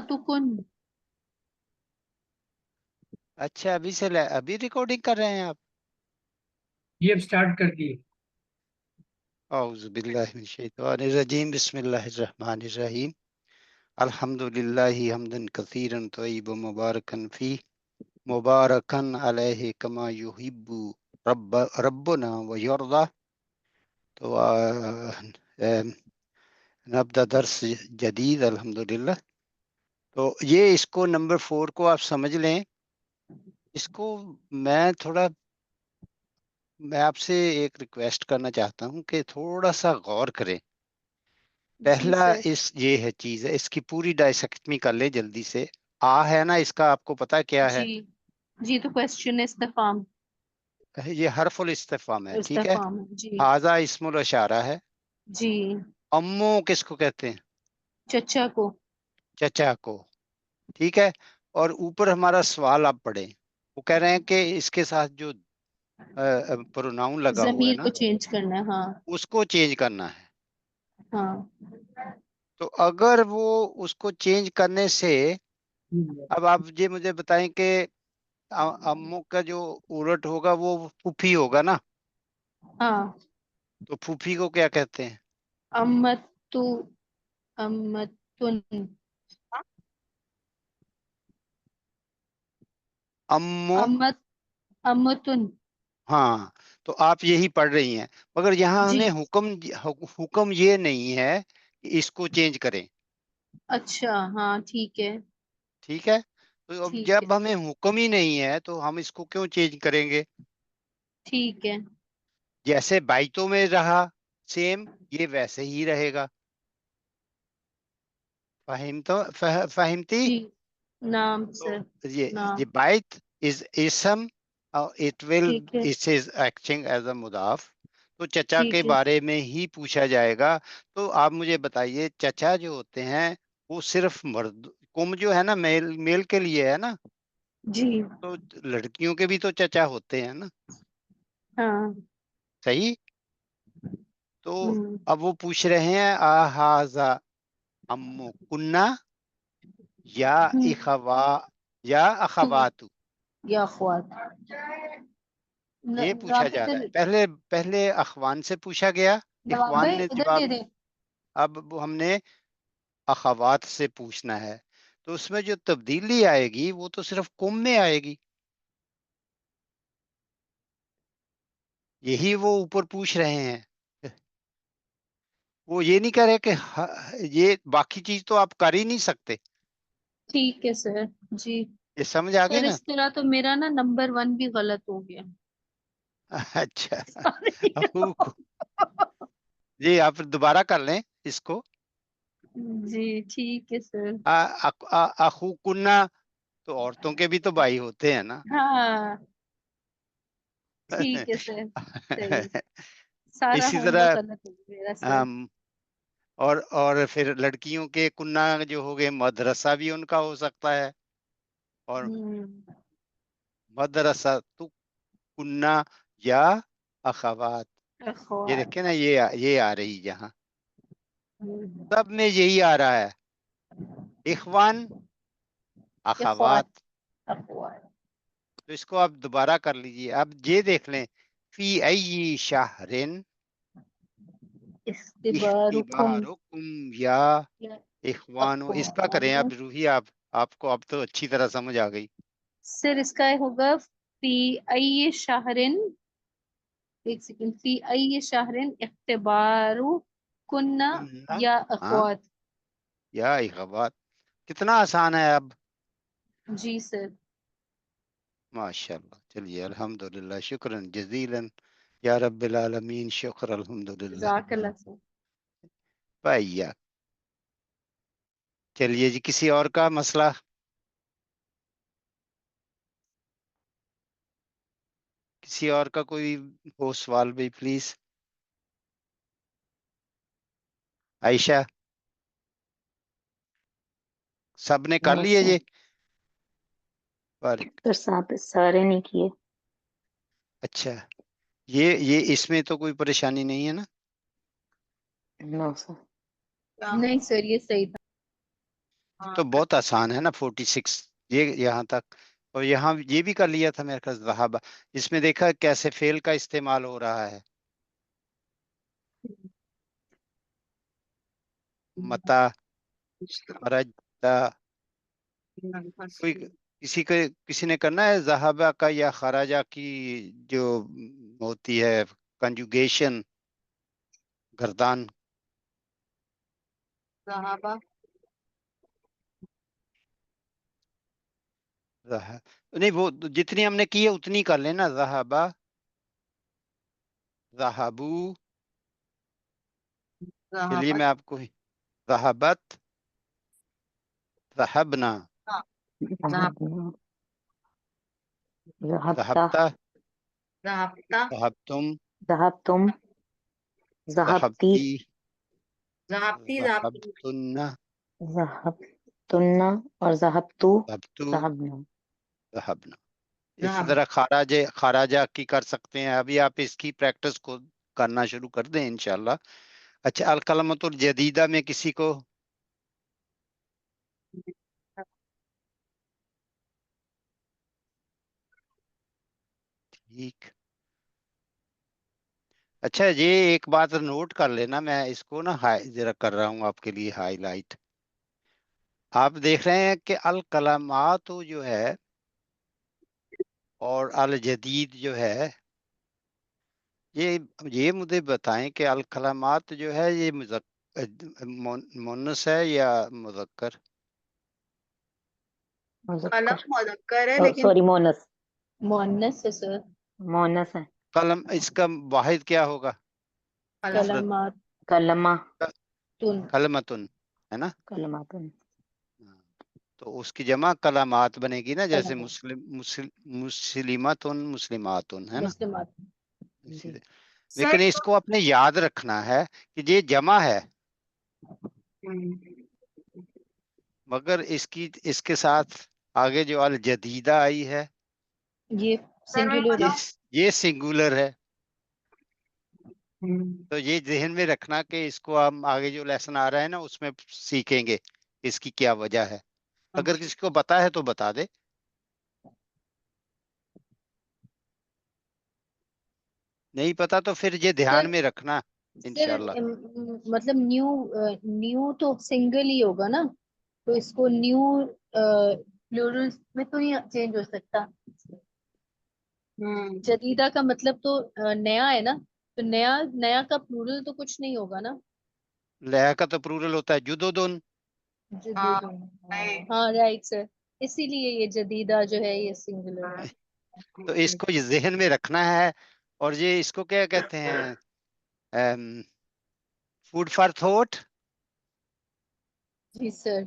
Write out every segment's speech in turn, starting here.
अम्मतुकुन। अच्छा अभी रिकॉर्डिंग कर रहे हैं आप? ये अब स्टार्ट कर दिए। औज़ु बिल्लाहि मिनश शैतानिर रजीम, बिस्मिल्लाहिर रहमानिर रहीम, अल्हम्दुलिल्लाहि हम्दन कसीरन तय्यिबन मुबारकन फी, मुबारकन अलैहि कमा युहिब्बु रब्बुना व यर्दा। तो नब्दा दर्स जदीद अल्हम्दुलिल्लाह। तो ये इसको नंबर 4 को आप समझ लें। इसको मैं आपसे एक रिक्वेस्ट करना चाहता हूँ कि थोड़ा सा गौर करें। जी पहला सर। ये है चीज है, इसकी पूरी डायसेक्टमी कर ले जल्दी से। आ है ना, इसका आपको पता क्या है? जी जी, तो क्वेश्चन इस्तिफाम। ये हरफुल इस्तिफाम है, ठीक है। इस्तिफाम जी। हाजा इस्मुल इशारा है। जी। अम्मो किसको कहते हैं? चचा को। चचा को, ठीक है। और ऊपर हमारा सवाल आप पढ़े, वो कह रहे हैं कि इसके साथ जो प्रोनाउन लगा हुआ है जमीर को ना, चेंज करना है, हाँ। उसको चेंज करना है। हाँ। तो अगर वो उसको चेंज करने से, अब आप ये मुझे बताएं कि अम्मू का जो उलट होगा वो फूफी होगा ना, हाँ। तो फूफी को क्या कहते हैं? अम्मतु। अम्मतुन। अम्मो। अम्मत। अम्मतुन। हाँ, तो आप यही पढ़ रही हैं, मगर यहाँ जी। हमें हुक्म ये नहीं है कि इसको चेंज करें, अच्छा, हाँ ठीक है। ठीक है। तो अब ठीक है जब हमें सर। हुक्म ही नहीं है तो हम इसको क्यों चेंज करेंगे? ठीक है। जैसे बाइतों में रहा सेम, ये वैसे ही रहेगा। फहिमती? जी। नाम सर। तो ये नाम। बाइट इज इसम, इट विल, ठीक है। It is acting as a मुदाफ। तो चचा के ठीक है। बारे में ही पूछा जाएगा। तो आप मुझे बताइए, चचा जो होते हैं वो सिर्फ मर्द कुम जो है ना, मेल मेल के लिए है ना, जी। तो लड़कियों के भी तो चचा होते हैं ना, हाँ। सही। तो हम्म। अब वो पूछ रहे हैं आहाजा अम्मू कुन्ना या हम्म। इखवा या तुम अखवातु, या अखवात। ये पूछा जा रहा है। राबित। पहले पहले अखवान से पूछा गया, नवाब इखवान भाई ने इधर दे जवाब। दे। अब वो हमने अखवात से पूछना है, तो उसमें जो तब्दीली आएगी वो तो सिर्फ कुम में आएगी। यही वो ऊपर पूछ रहे हैं। वो ये नहीं कह रहे कि ये बाकी चीज तो आप कर ही नहीं सकते। ठीक है सर। जी। ये समझ आ गई सर ना? इस तरह तो मेरा ना नंबर 1 भी गलत हो गया। अच्छा। Sorry। जी आप दोबारा कर लें इसको। जी ठीक है सर। अखू कुन्ना, तो औरतों के भी तो भाई होते हैं ना। हाँ ठीक है सर। सही। सारा इसी होमवर्क तरह गलत हो गया मेरा सर। हम, और फिर लड़कियों के कुन्ना जो हो गए, मदरसा भी उनका हो सकता है। और हम्म। मदरसा तो कुन्ना या अखवात, ये अखबार। देखे ना, ये आ रही यहाँ, हम्म। सब में यही आ रहा है, इखवान अखबार। अखवात। अखबार। तो इसको आप दोबारा कर लीजिए। अब ये देख लें, फी अय्यि शहरिन इख्तिबारुकुम। इख्तिबारुकुम या या इखवानो, इसका करें अखबार। आप रूही। आपको अब तो अच्छी तरह समझ आ गई। सर इसका होगा फी अई शाहरिन। एक सेकंड, फी अई शाहरिन इख्तिबारु कुन्ना कुन्ना, या हाँ, अखवात। या इखवात। कितना आसान है अब। जी सर। माशाल्लाह, चलिए अल्हम्दुलिल्लाह, शुक्रन जजीलन या रब्बिल आलमीन, शुक्र अल्हम्दुलिल्लाह। जज़ाकल्लाह सर। भैया, चलिए जी, किसी और का मसला? किसी और का कोई हो सवाल भी, प्लीज। आयशा, सब ने कर नो लिए सर। ये? पर सर साहब सारे नहीं किए। अच्छा, ये इसमें तो कोई परेशानी नहीं है ना? No sir. नहीं सर, ये सही था। تو بہت آسان ہے نا 46 یہ یہاں تک. اور یہاں یہ بھی کر لیا تھا میرے خیال ذہب. اس میں دیکھا کیسے فعل کا استعمال ہو رہا ہے. متا خرجتا. کوئی کسی نے کرنا ہے ذہبہ کا یا خراجہ کی جو ہوتی ہے کنجوگیشن گردان. صحابہ نہیں وہ جتنی ہم نے کی ہے اتنی کر لینا. ذہبہ ذہبو کے لیے میں آپ کو ذہبت ذہبنا ذهبنا ذهبت ذہبتا ذہبتا ذہبتم ذهبتم ذهبتی ذہبتی ذہبتی ذہبتن ذهبتن اور ذهبتو ذہبتو ذهبنا. ذہبنا. اسی ذہب طرح خراجہ کی کر سکتے ہیں. ابھی آپ اس کی پریکٹس کو کرنا شروع کر دیں انشاءاللہ. اچھا الکلمۃ الجدیدہ میں کسی کو ٹھیک. اچھا یہ ایک بات نوٹ کر لینا. میں اس کو نا ذرا کر رہا ہوں آپ کے لیے ہائی لائٹ. آپ دیکھ رہے ہیں کہ الکلمات جو ہے اور الجدید جو ہے یہ مجھے بتائیں کہ الکلمات جو ہے یہ مونس ہے یا مذکر؟ قلم مذکر مذکر ہے لیکن سوری مونس مؤنث ہے سر. مونس ہے. قلم اس کا واحد کیا ہوگا؟ قلم مفرد کلمات کلمہ کلمتن ہے نا. کلمات. تو اس کی جمع کلمات بنے گی نا. جیسے کلمات مسلمتن مسلماتن ہے نا. مسلمات. اسی طرح. سر لیکن اس کو اپنے یاد رکھنا ہے کہ یہ جمع ہے مگر اس کے ساتھ آگے جو الجدیدہ آئی ہے یہ سر میں سنگولر ہے. یہ سنگولر ہے. ہوں تو یہ ذہن میں رکھنا کہ اس کو ہم آگے جو لیسن آ رہا ہے نا اس میں سیکھیں گے اس کی کیا وجہ ہے. اگر کسی کو پتا ہے تو بتا دے. نہیں پتا تو پھر یہ سر دھیان میں رکھنا سر انشاءاللہ. مطلب نیو تو سنگل ہی ہوگا نا. تو اس کو نیو پلورل میں تو نہیں چینج ہو سکتا. جدیدہ کا مطلب تو نیا ہے نا. تو نیا کا پلورل تو کچھ نہیں ہوگا نا. لہ کا تو پلورل ہوتا ہے جدودن. جدید. ہاں رائٹ سر. اسی لیے یہ جدیدہ جو ہے یہ سنگولر ہے. تو اس کو یہ ذہن میں رکھنا ہے. اور یہ اس کو کیا کہتے ہیں فوڈ فار تھوٹ. جی سر.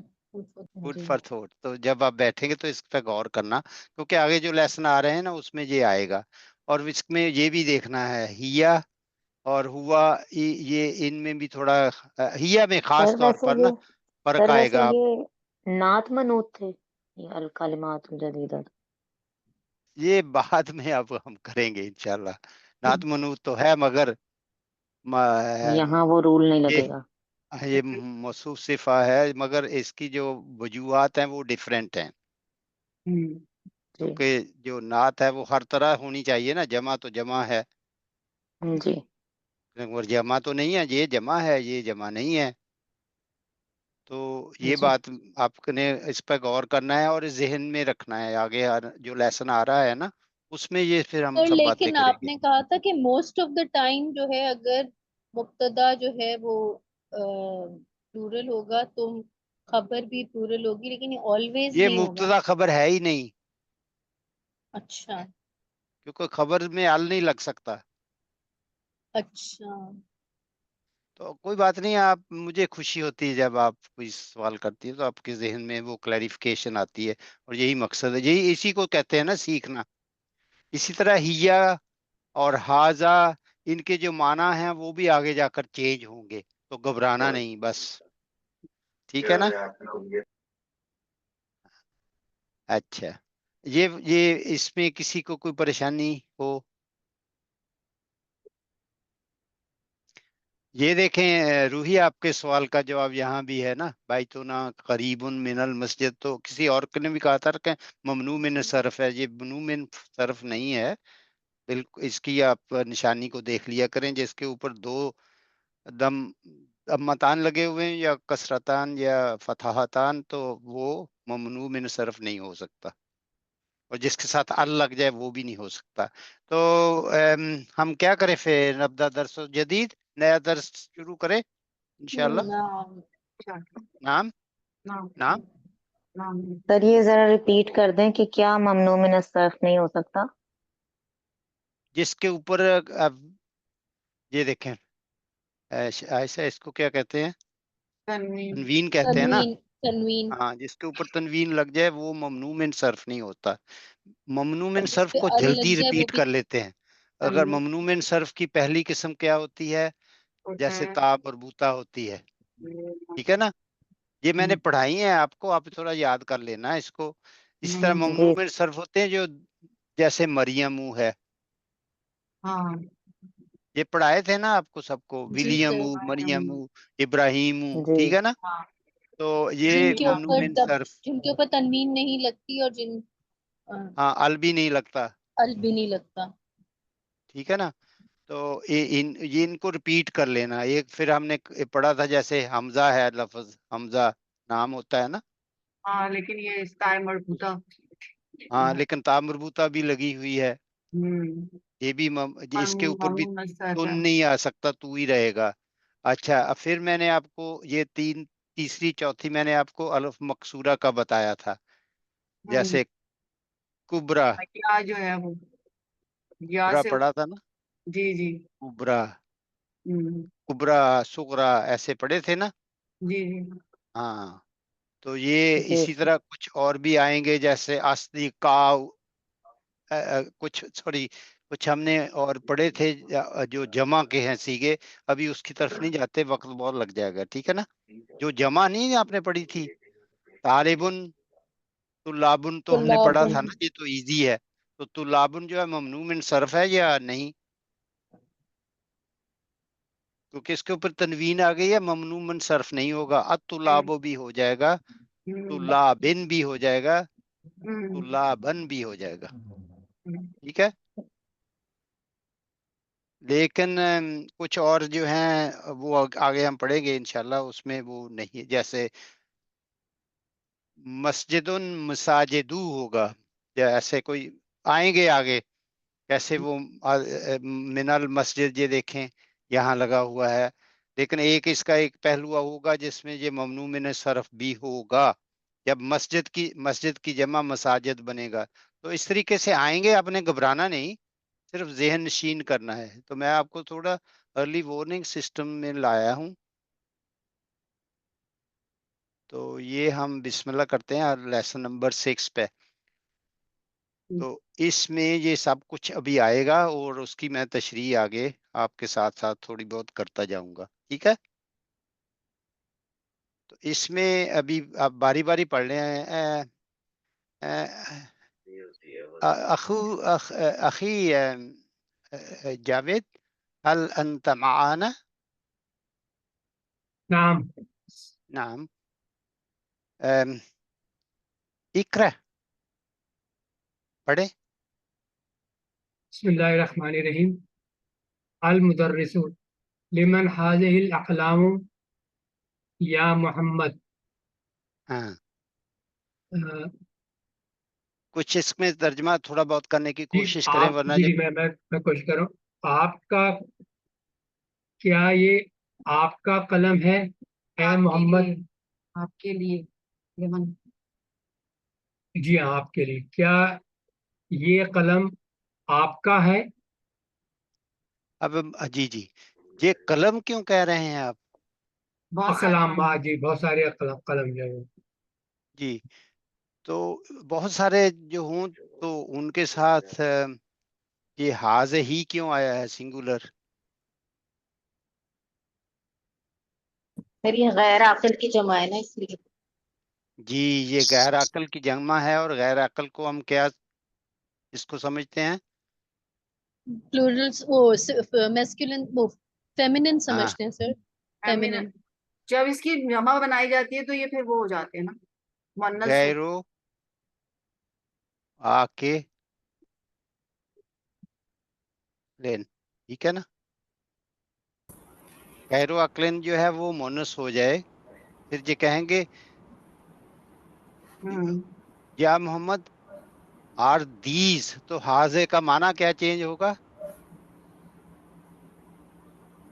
Food for thought. تو جب آپ بیٹھیں گے تو اس پہ غور کرنا کیونکہ آگے جو لیسن آ رہے ہیں نا اس میں یہ آئے گا. اور اس میں یہ بھی دیکھنا ہے ہیا اور ہوا. یہ ان میں بھی تھوڑا ہیا میں خاص سر طور ویسے پر نا یہ فرق سر آئے ویسے گا. یہ نعت منوط تھے یہ الکلمات الجدیدہ. یہ بعد میں اب ہم کریں گے انشاءاللہ. نعت منوط تو ہے مگر یہاں وہ رول نہیں یہ لگے گا. یہ موصوف صفہ ہے مگر اس کی جو وجوہات ہیں وہ ڈیفرنٹ ہیں. جی کیونکہ جو نعت ہے وہ ہر طرح ہونی چاہیے نا. جمع تو جمع ہے جی اور جمع تو نہیں ہے. یہ جمع ہے یہ جمع نہیں ہے. تو یہ جی بات آپ نے اس پہ غور کرنا ہے اور ذہن میں رکھنا ہے. آگے جو لیسن آ رہا ہے نا اس میں یہ پھر ہم سر سب باتیں لیکن کریں آپ گے. نے کہا تھا کہ موسٹ آف دا ٹائم جو ہے اگر مبتدا جو ہے وہ پلورل ہوگا تو خبر بھی پلورل ہوگی لیکن آلویز یہ نہیں ہوگا. مبتدا خبر ہے ہی نہیں اچھا کیونکہ خبر میں ال نہیں لگ سکتا. اچھا. تو کوئی بات نہیں. آپ مجھے خوشی ہوتی ہے جب آپ کوئی سوال کرتی ہے تو آپ کے ذہن میں وہ کلیریفیکیشن آتی ہے. اور یہی مقصد ہے. یہی اسی کو کہتے ہیں نا سیکھنا. اسی طرح ہیا اور ہاذا ان کے جو معنی ہیں وہ بھی آگے جا کر چینج ہوں گے. تو گھبرانا نہیں بس. ٹھیک ہے نا. اچھا یہ اس میں کسی کو کوئی پریشانی ہو یہ دیکھیں روحی، آپ کے سوال کا جواب یہاں بھی ہے نا، بیتنا قریب من المسجد، تو کسی اور نے بھی کہا تھا کہ ممنوع من صرف ہے، یہ ممنوع من صرف نہیں ہے بالکل. اس کی آپ نشانی کو دیکھ لیا کریں، جس کے اوپر دو دم امتان لگے ہوئے ہیں یا کسرتان یا فتحتان، تو وہ ممنوع من صرف نہیں ہو سکتا، اور جس کے ساتھ ال لگ جائے وہ بھی نہیں ہو سکتا. تو ہم کیا کریں پھر، نبدا درس جدید، نیا درس شروع کریں انشاءاللہ. نعم. نام نعم. نام نعم. سر یہ ذرا ریپیٹ کر دیں کہ کیا ممنوع من الصرف نہیں ہو سکتا؟ جس کے اوپر اب یہ دیکھیں ایسا، اس کو کیا کہتے ہیں، تنوین. تنوین کہتے ہیں نا. تنوین. تنوین. ہاں، جس کے اوپر تنوین لگ جائے وہ ممنوع من صرف نہیں ہوتا. ممنوع اور من جس صرف پہ کو ال جلدی لگ جائے وہ ریپیٹ بھی. کر لیتے ہیں. اگر ممنوع من صرف کی پہلی قسم کیا ہوتی ہے، ہوتا جیسے ہے. تا مربوطہ ہوتی ہے، ٹھیک ہے نا، یہ میں نے پڑھائی ہیں آپ کو، آپ تھوڑا یاد کر لینا اس کو. اس طرح ممنوع جی من صرف ہوتے ہیں جو جیسے مریم ہے، ہاں. یہ پڑھائے تھے نا آپ کو سب کو، جی ولیم سر. مریم ابراہیم، جی ٹھیک ہے نا. ہاں. تو جن یہ کے ممنوع اوپر من دب، صرف، جن کے اوپر تنوین نہیں لگتی اور جن ہاں ال بھی نہیں لگتا، ال بھی نہیں لگتا. ٹھیک ہے نا. تو یہ ان کو ریپیٹ کر لینا. ایک پھر ہم نے پڑھا تھا جیسے حمزہ ہے، لفظ حمزہ نام ہوتا ہے نا، ہاں لیکن یہ اس کا مربوطہ. ہاں لیکن تا مربوطہ بھی لگی ہوئی ہے، یہ بھی اس کے اوپر بھی ممنوع صرف تن ہے. نہیں آ سکتا، تو ہی رہے گا. اچھا، اب پھر میں نے آپ کو یہ تیسری چوتھی میں نے آپ کو الف مقصورہ کا بتایا تھا، جیسے کبرا، یا جو ہے وہ یا کبرا سے. پڑھا تھا نا، جی جی. کبرا، ہوں. کبرا سغرا ایسے پڑھے تھے نا. جی جی. ہاں، تو یہ جی اسی طرح کچھ اور بھی آئیں گے، جیسے اصلی کاؤ، کچھ سوری کچھ ہم نے اور پڑھے تھے جو جمع کے ہیں سیگے. ابھی اس کی طرف نہیں جاتے، وقت بہت لگ جائے گا، ٹھیک ہے نا. جو جمع نہیں آپ نے پڑھی تھی، طالبن، طلابن تو ہم نے پڑھا طلاب. تھا نا، یہ تو ایزی ہے. تو طلابن جو ہے ممنوع من صرف ہے یا نہیں، کیونکہ اس کے اوپر تنوین آ گئی ہے، ممنوع من صرف نہیں ہوگا. الطلاب بھی ہو جائے گا، طلابن بھی ہو جائے گا، طلابن بھی ہو جائے گا، ٹھیک ہے. لیکن کچھ اور جو ہیں وہ آگے ہم پڑھیں گے انشاءاللہ، اس میں وہ نہیں، جیسے مسجد مساجدو ہوگا، یا ایسے کوئی آئیں گے آگے، کیسے وہ من المسجد، یہ دیکھیں یہاں لگا ہوا ہے. لیکن ایک اس کا ایک پہلو ہوگا جس میں یہ ممنوع من صرف بھی ہوگا، جب مسجد کی جمع مساجد بنے گا. تو اس طریقے سے آئیں گے، آپ نے گھبرانا نہیں، صرف ذہن نشین کرنا ہے. تو میں آپ کو تھوڑا ارلی وارننگ سسٹم میں لایا ہوں. تو یہ ہم بسم اللہ کرتے ہیں لیسن نمبر 6 پہ. تو اس میں یہ سب کچھ ابھی آئے گا، اور اس کی میں تشریح آگے آپ کے ساتھ ساتھ تھوڑی بہت کرتا جاؤں گا، ٹھیک ہے. تو اس میں ابھی آپ باری باری پڑھ رہے ہیں. اخی جاوید، هل انت معانا؟ نعم. نعم. اقرأ، پڑھیں. بسم اللہ الرحمن الرحیم. المدرس لمن هذه الأقلام یا محمد. ہاں، آ، کچھ اس میں ترجمہ تھوڑا بہت کرنے کی جی کوشش کریں، آپ ورنہ جی جب میں کوشش کروں. آپ کا کیا یہ آپ کا قلم ہے اے محمد؟ آپ کے لیے لمن. جی ہاں، آپ کے لیے. کیا یہ قلم آپ کا ہے؟ اب جی جی، یہ قلم کیوں کہہ رہے ہیں آپ؟ بہت سارے اقلام، جی بہت سارے قلم جو ہے. جی، تو بہت سارے جو ہوں تو ان کے ساتھ یہ حاض ہی کیوں آیا ہے سنگولر؟ پھر یہ غیر عاقل کی جمع ہے نا، اس لیے. جی، یہ غیر عقل کی جمع ہے، اور غیر عقل کو ہم کیا اس کو سمجھتے ہیں؟ پلورلس وہ میسکولن، وہ फेमिनिन हाँ समझते हैं सर, फेमिनिन। फेमिनिन। जब इसकी जमा बनाई जाती है तो ये फिर वो हो जाते हैं ना, मुअन्नस से। गैरो आके लेन, ठीक है ना। गैरो अकलेन जो है वो मोनस हो जाए, फिर जो कहेंगे हम्म। या मोहम्मद आर दीज, तो हाजे का माना क्या चेंज होगा?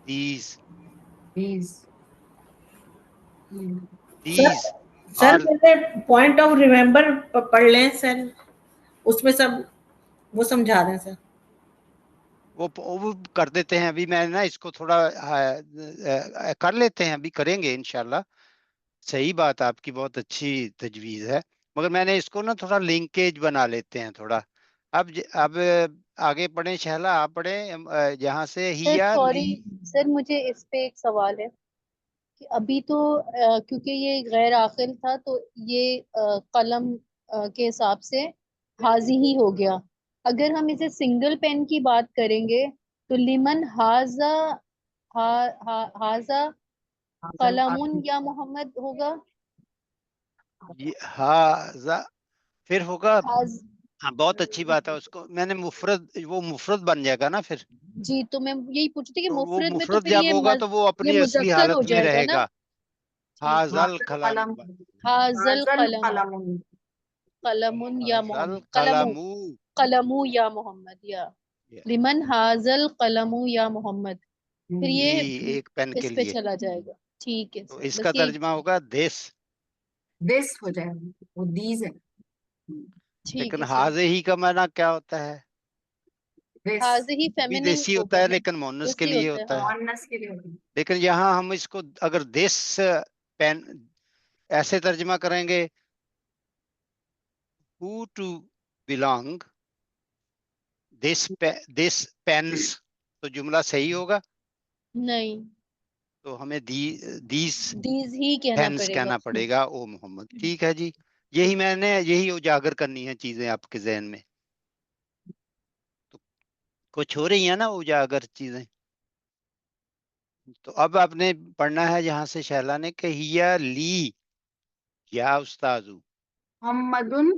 These, These। Sir these sir are, पहले पॉइंट ऑफ रिमेम्बर पढ़ लें सर, उसमें सब वो समझा दें सर। वो कर देते हैं अभी। मैं ना इसको थोड़ा कर लेते हैं, अभी करेंगे इंशाल्लाह। सही बात, आपकी बहुत अच्छी तजवीज है, मगर मैंने इसको ना थोड़ा लिंकेज बना लेते हैं थोड़ा। अब आगे पढ़ें, शहला आप पढ़ें जहाँ से सर हिया सॉरी ली। सर, मुझे इस पे एक सवाल है कि अभी तो क्योंकि ये गैर आकिल था तो ये कलम के हिसाब से हाजी ही हो गया। अगर हम इसे सिंगल पेन की बात करेंगे तो लिमन हाजा, हाजा कलमुन या मोहम्मद होगा। हाजा फिर होगा। हाज हाँ, बहुत अच्छी बात है, उसको मैंने मुफरद, वो मुफरद बन जाएगा ना फिर। जी, तो मैं यही पूछ रही थी कि तो वो मुफरद में तो मुफरद फिर जब होगा तो वो ये अपनी असली मुजक्कर हो हालत में जाएगा ना। रहेगा। ठीक, हाजल हाजल कलम, कलम। हाजल हाजल कलम, कलम। कलमुन या हाजल मोहम्मद, कलमू, कलमू। कलमू या मोहम्मद, या लिमन हाजल कलमू या मोहम्मद, फिर ये एक पेन के इस पे लिए। चला जाएगा। ठीक है तो सर, इसका बस ये। तर्जमा होगा देश, दिस हो जाएगा, वो दीज है। ठीक लेकिन है सर, हाजे ही का माना क्या होता है? दिस हाज ही वो भी फेमिनिन देसी होता होगा है, ना, लेकिन मोनस के देसी लिए होता है, होता हाँ। है। मुअन्नस के लिए होता है। लेकिन यहाँ हम इसको अगर देश पेन ऐसे तर्जमा करेंगे, who to belong, this pens, तो जुमला सही होगा। नहीं, तो हमें दीस दीज ही कहना पेन्स पड़ेगा। कहना पड़ेगा, ओ मोहम्मद। ठीक है जी, यही उजागर करनी है चीजें आपके जहन में। तो कुछ हो रही है ना उजागर चीजें। तो अब आपने पढ़ना है जहां से शैला ने कहिया ली या उस्ताजू। मोहम्मदुन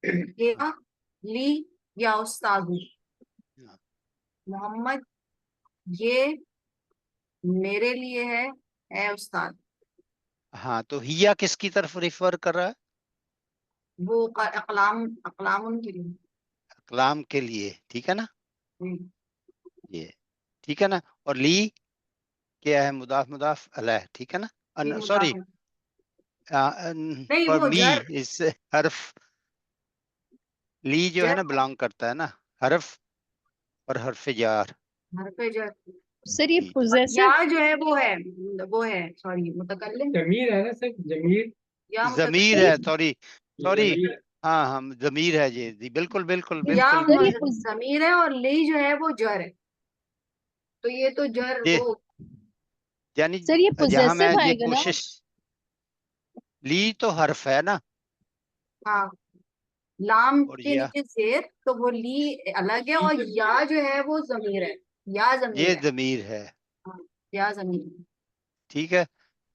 हाँ, या ली या उस्तादु। हाँ, मोहम्मद ये मेरे लिए है उस्ताद। हाँ, तो हिया किसकी तरफ रिफर कर रहा है? वो अकलाम, अकलामुन के लिए। कलाम के लिए, ठीक है ना। हम्म, ये ठीक है ना। और ली क्या है? मुदाफ मुदाफ अलैह, ठीक है ये ना। मुदाफ सॉरी, है। नहीं फॉर वो मी, जर, इस हर्फ ली जो है जर ना बिलोंग करता है ना, हर्फ और हर्फ जार। घर पे जर। सर ये जी, और या पोजेसिव, जो है वो है सॉरी मुतकल्लिम। जमीर है ना सर, जमीर। या जमीर मुतकल्लिम। है, सॉरी सॉरी। जमीर है। हाँ हाँ, जमीर है जी, बिल्कुल बिल्कुल या बिल्कुल। सर ये जमीर है और ली जो है वो जर है। तो ये तो जर ये वो। यानी सर ये जहां मैं पोजेसिव ये आएगा ना। कोशिश, ली तो हर्फ है ना, हाँ, लाम और के नीचे जेर, तो वो ली अलग है और या जो है वो जमीर है। या ये जमीर है। जमीर है, हाँ, या जमीर है। ठीक है।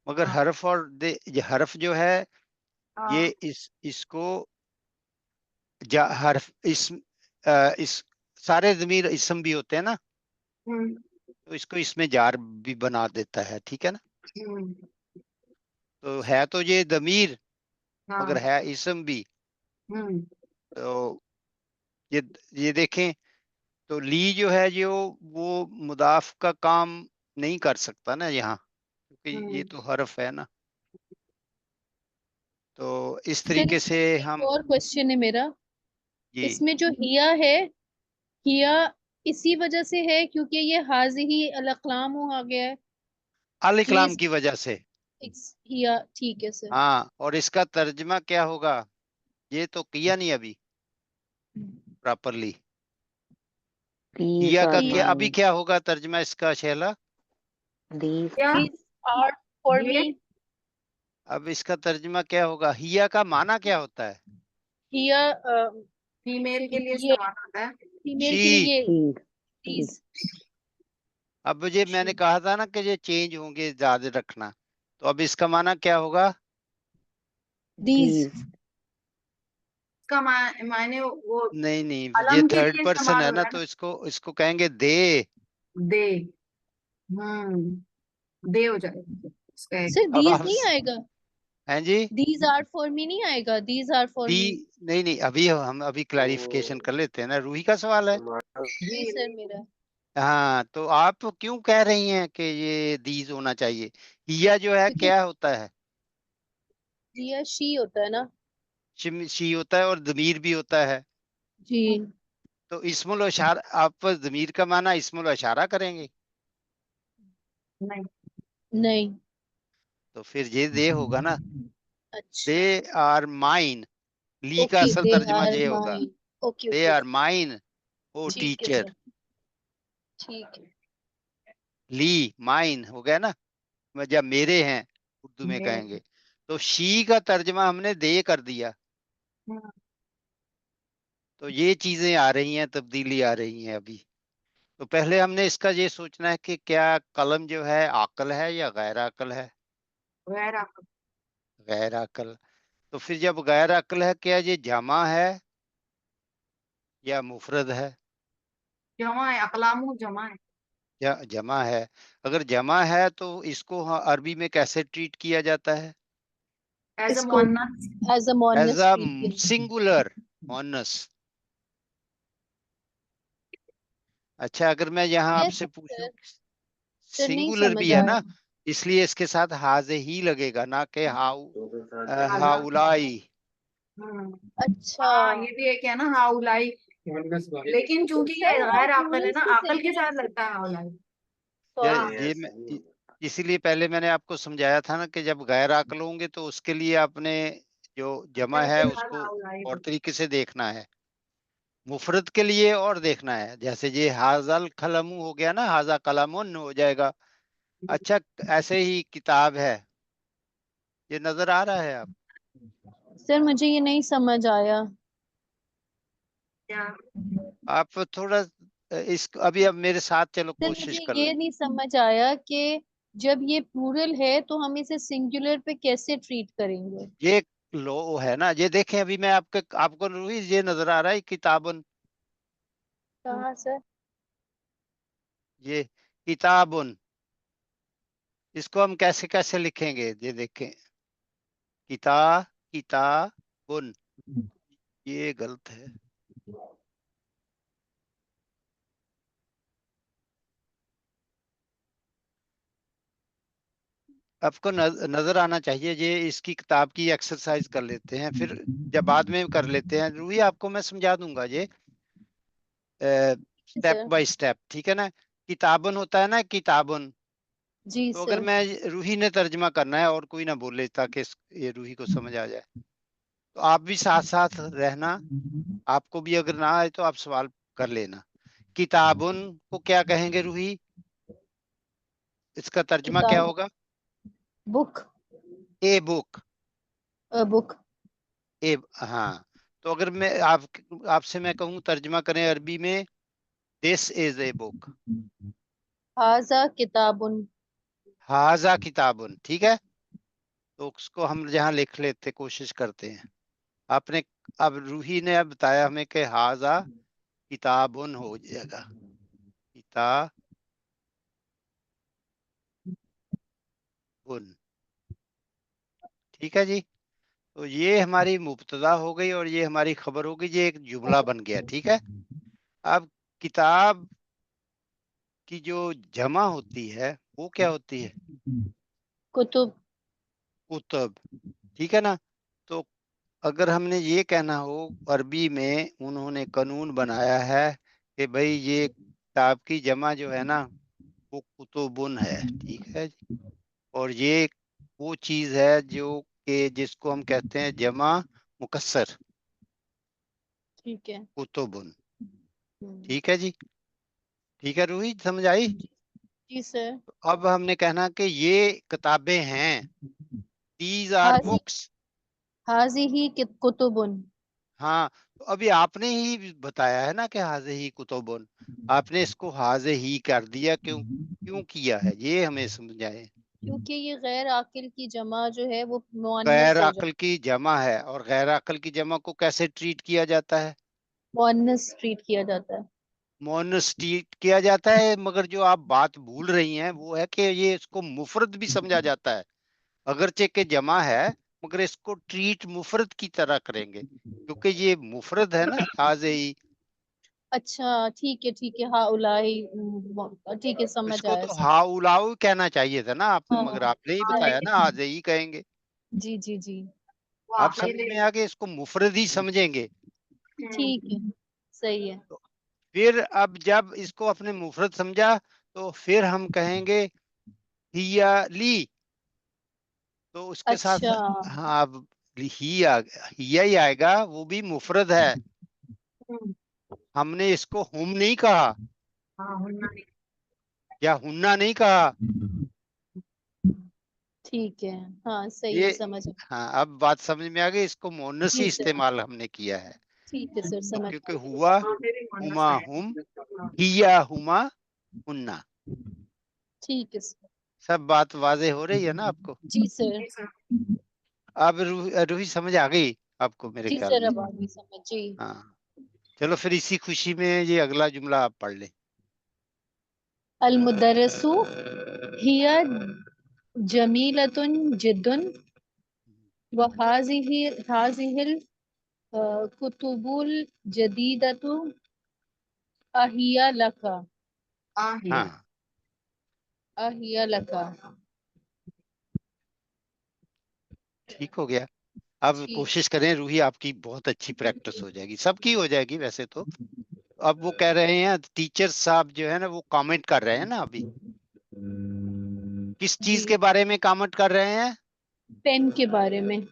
मगर हाँ हर्फ और ये हर्फ जो है, ये हाँ। इसको हर्फ इस सारे जमीर इसम भी होते हैं ना, हम्म तो इसको इसमें जार भी बना देता है, ठीक है ना। हम्म। तो है तो ये जमीर, मगर हाँ। है इसम भी। हम्म तो ये ये देखें, तो ली जो है जो वो मुदाफ का काम नहीं कर सकता ना यहाँ, क्योंकि ये हम्म। तो हर्फ है ना। तो इस सर तरीके से इसमें एक हम, और क्वेश्चन है मेरा, जी, इसमें जो हिया है, हिया इसी वजह से है क्योंकि ये हाजिही अलकलाम आ गया है, अल कि ये इकलाम की वजह से। हिया। ठीक है सर। हाँ, और इसका तर्जमा क्या होगा? ये तो किया नहीं अभी प्रॉपरली। These हिया are का ही, क्या अभी mine. क्या होगा तर्जमा इसका शैला? These क्या these are for ये me। अब इसका तर्जमा क्या होगा? हिया का माना क्या होता है? हिया फीमेल के लिए ये इस्तेमाल होता है। फीमेल शी, के लिए ये these these these, अब मुझे मैंने कहा था ना कि ये चेंज होंगे, याद रखना। तो अब इसका माना क्या होगा? दीज। these, इसका मायने वो नहीं नहीं, ये कलम के थर्ड लिए पर्सन इस्तेमाल है हो ना, रहा है तो इसको कहेंगे दे। दे। दे हो जाएगा इसका एक। सर अब दीज आप नहीं आएगा, हैं जी? दीज आर फॉर मी नहीं आएगा, दीज आर फॉर दी, मी। नहीं नहीं, अभी हम क्लैरिफिकेशन कर लेते हैं ना, रूही का सवाल है। जी सर मेरा। हाँ, तो आप क्यों कह रही हैं कि ये दीज होना चाहिए? हिया जो है क्योंकि क्या होता है? जिया शी होता है ना। शी होता है और दमीर भी होता है। जी तो इस्मुल इशारा, आप दमीर का माना इस्मुल इशारा करेंगे, नहीं, नहीं। तो फिर ये दे होगा ना। अच्छा दे आर माइन, ली का ओके, असल दे तर्जमा आर ये होगा, mine. Okay they okay are mine ओ ठीक है टीचर। सर, ठीक है। ली माइन हो गया ना, जब मेरे हैं उर्दू में मेरे। कहेंगे। तो शी का तर्जमा हमने दे कर दिया। हम्म, तो ये चीजें आ रही हैं, तब्दीली आ रही हैं अभी। तो पहले हमने इसका ये सोचना है कि क्या कलम जो है आकल है या गैर आकल है? गैर अक्ल। गैर आकल। तो फिर जब गैर आकल है, क्या ये जमा है या मुफरद है? जमा है, अकलामु जमा है। या जमा है। अगर जमा है तो इसको अरबी में कैसे ट्रीट किया जाता है? एज अ इसको मुअन्नस। एज अ एज मोनस अ ट्रीट किया। सिंगुलर, मोनस। अच्छा, अगर मैं यहाँ आपसे कैसे पूछूं, सर? सर नहीं सिंगुलर समझ भी है आया। ना, इसलिए इसके साथ हाजे ही लगेगा, ना कि आजा। हाउलाई। हम्म, अच्छा हाँ ये भी एक है ना हाउलाई। लेकिन तो चूंकि ये सर गैर आप अक्ल है ना, इसको अकल के सिंगुलर साथ से। लगता है हाउलाई। सॉरी। ये मैं इसीलिए पहले मैंने आपको समझाया था ना कि जब गैर आकल होंगे तो उसके लिए आपने जो जमा अकल है के साथ उसको हाउलाई और बोलते तरीके से देखना है, मुफरत के लिए और देखना है। जैसे ये हाजल कलमू हो गया ना, हाजा कलमुन हो जाएगा। हैं। अच्छा, ऐसे ही किताब है, ये नजर आ रहा है आप? सर मुझे ये नहीं समझ आया। क्या? आप थोड़ा इस अभी अब मेरे साथ चलो, सर कोशिश मुझे कर ये लें। नहीं समझ आया कि जब ये प्लूरल है तो हम इसे सिंगुलर पे कैसे ट्रीट करेंगे। ये लो है ना, ये देखें, अभी मैं आपको रूही ये नजर आ रहा है किताबुन, कहाँ सर? ये किताबुन, इसको हम कैसे कैसे लिखेंगे ये देखें। किता किताबुन, ये गलत है। आपको नजर आना चाहिए। ये इसकी किताब की एक्सरसाइज कर लेते हैं, फिर जब बाद में कर लेते हैं रूही, आपको मैं समझा दूंगा ये स्टेप सर बाय स्टेप, ठीक है ना। किताबुन होता है ना, किताबुन। जी तो अगर सर। मैं रूही ने तर्जमा करना है और कोई ना बोले, ताकि ये रूही को समझ आ जाए, तो आप भी साथ साथ रहना। आपको भी अगर ना आए तो आप सवाल कर लेना। किताबुन को क्या कहेंगे रूही? इसका तर्जमा क्या किताब। होगा? बुक। A book. बुक। ए, हाँ। तो अगर मैं आपसे मैं कहूँ तर्जमा करें अरबी में, दिस इज ए बुक, हाजा किताबुन। हाजा किताबुन, ठीक है। तो उसको हम यहाँ लिख लेते, कोशिश करते हैं। आपने अब रूही ने अब बताया हमें कि हाजा किताबुन हो जाएगा, किताबुन। ठीक है जी। तो ये हमारी मुब्तदा हो गई और ये हमारी खबर हो गई, ये एक जुमला बन गया, ठीक है। अब किताब की जो जमा होती है वो क्या होती है? कुतुब। कुतब, ठीक है ना। तो अगर हमने ये कहना हो, अरबी में उन्होंने कानून बनाया है कि भाई ये किताब की जमा जो है ना वो कुतुबुन है, ठीक है जी। और ये वो चीज है जो कि जिसको हम कहते हैं जमा मुकस्सर, ठीक है। कुतुबुन, हम्म, ठीक है जी। ठीक है रूही, समझ आई? जी सर। अब हमने कहना कि ये किताबें हैं, दीज आर हाजी बुक्स। हाजी ही कुतुबुन। हाँ, तो अभी आपने ही बताया है ना कि हाजे ही कुतुबुन, आपने इसको हाजे ही कर दिया, क्यों क्यों किया है, ये हमें समझाए। क्योंकि ये गैर आकिल की जमा जो है वो मुअन्नस गैर हो अक्ल की जमा है, और गैर अक्ल की जमा को कैसे ट्रीट किया जाता है? मुअन्नस ट्रीट किया जाता है। मोनस ट्रीट किया जाता है, मगर जो आप बात भूल रही हैं वो है कि ये इसको मुफरद भी समझा जाता है, अगरचे के जमा है, मगर इसको ट्रीट मुफरद की तरह करेंगे, क्योंकि ये मुफरद है ना, हाजे ही। अच्छा ठीक है, हाँ उलाई, ठीक है, समझ इसको आया। तो हाउलाउ कहना चाहिए था ना आप, हाँ मगर आपने ही हाँ, बताया लेकिन ना हाजे ही कहेंगे। जी जी जी, वो आप आपने समझ में आ गए, इसको मुफरद ही समझेंगे। ठीक है, सही है। तो फिर अब जब इसको अपने मुफरद समझा, तो फिर हम कहेंगे हिया ली, तो उसके साथ अच्छा हाँ, अब हिया ही आएगा, वो भी मुफरद है, हमने इसको हुम नहीं कहा हाँ होना नहीं। या हुन्ना नहीं कहा। ठीक है, हाँ सही ये है, समझ आया। हाँ, अब बात समझ में आ गई, इसको मोनस ही जी सर, इस्तेमाल हमने किया है, ठीक है सर, तो समझ क्योंकि आया। हुआ, वहाँ पे भी मुअन्नस हुमा है। हुम, हाँ, हिया हुमा, हुन्ना। ठीक है सर। सब बात वाजे हो रही है ना आपको? जी सर, जी सर। अब रूही समझ आ गई आपको मेरे जी ख्याल सर, में। अब आ गई समझ जी। हाँ, चलो फिर इसी खुशी में ये अगला जुमला आप पढ़ लें। अल मुदर्रिसु हिया जमीलतुन जिद्दुन व हाजिहिल कुतुबुल जदीदतु अहिया लका, आहिया। हाँ, अहिया लका। ठीक हो गया। अब ठीक। कोशिश करें रूही, आपकी बहुत अच्छी प्रैक्टिस हो जाएगी, सबकी हो जाएगी वैसे तो। अब वो कह रहे हैं, टीचर साहब जो है ना वो कमेंट कर रहे हैं ना अभी, किस चीज जी, के बारे में कमेंट कर रहे हैं? पेन के बारे में,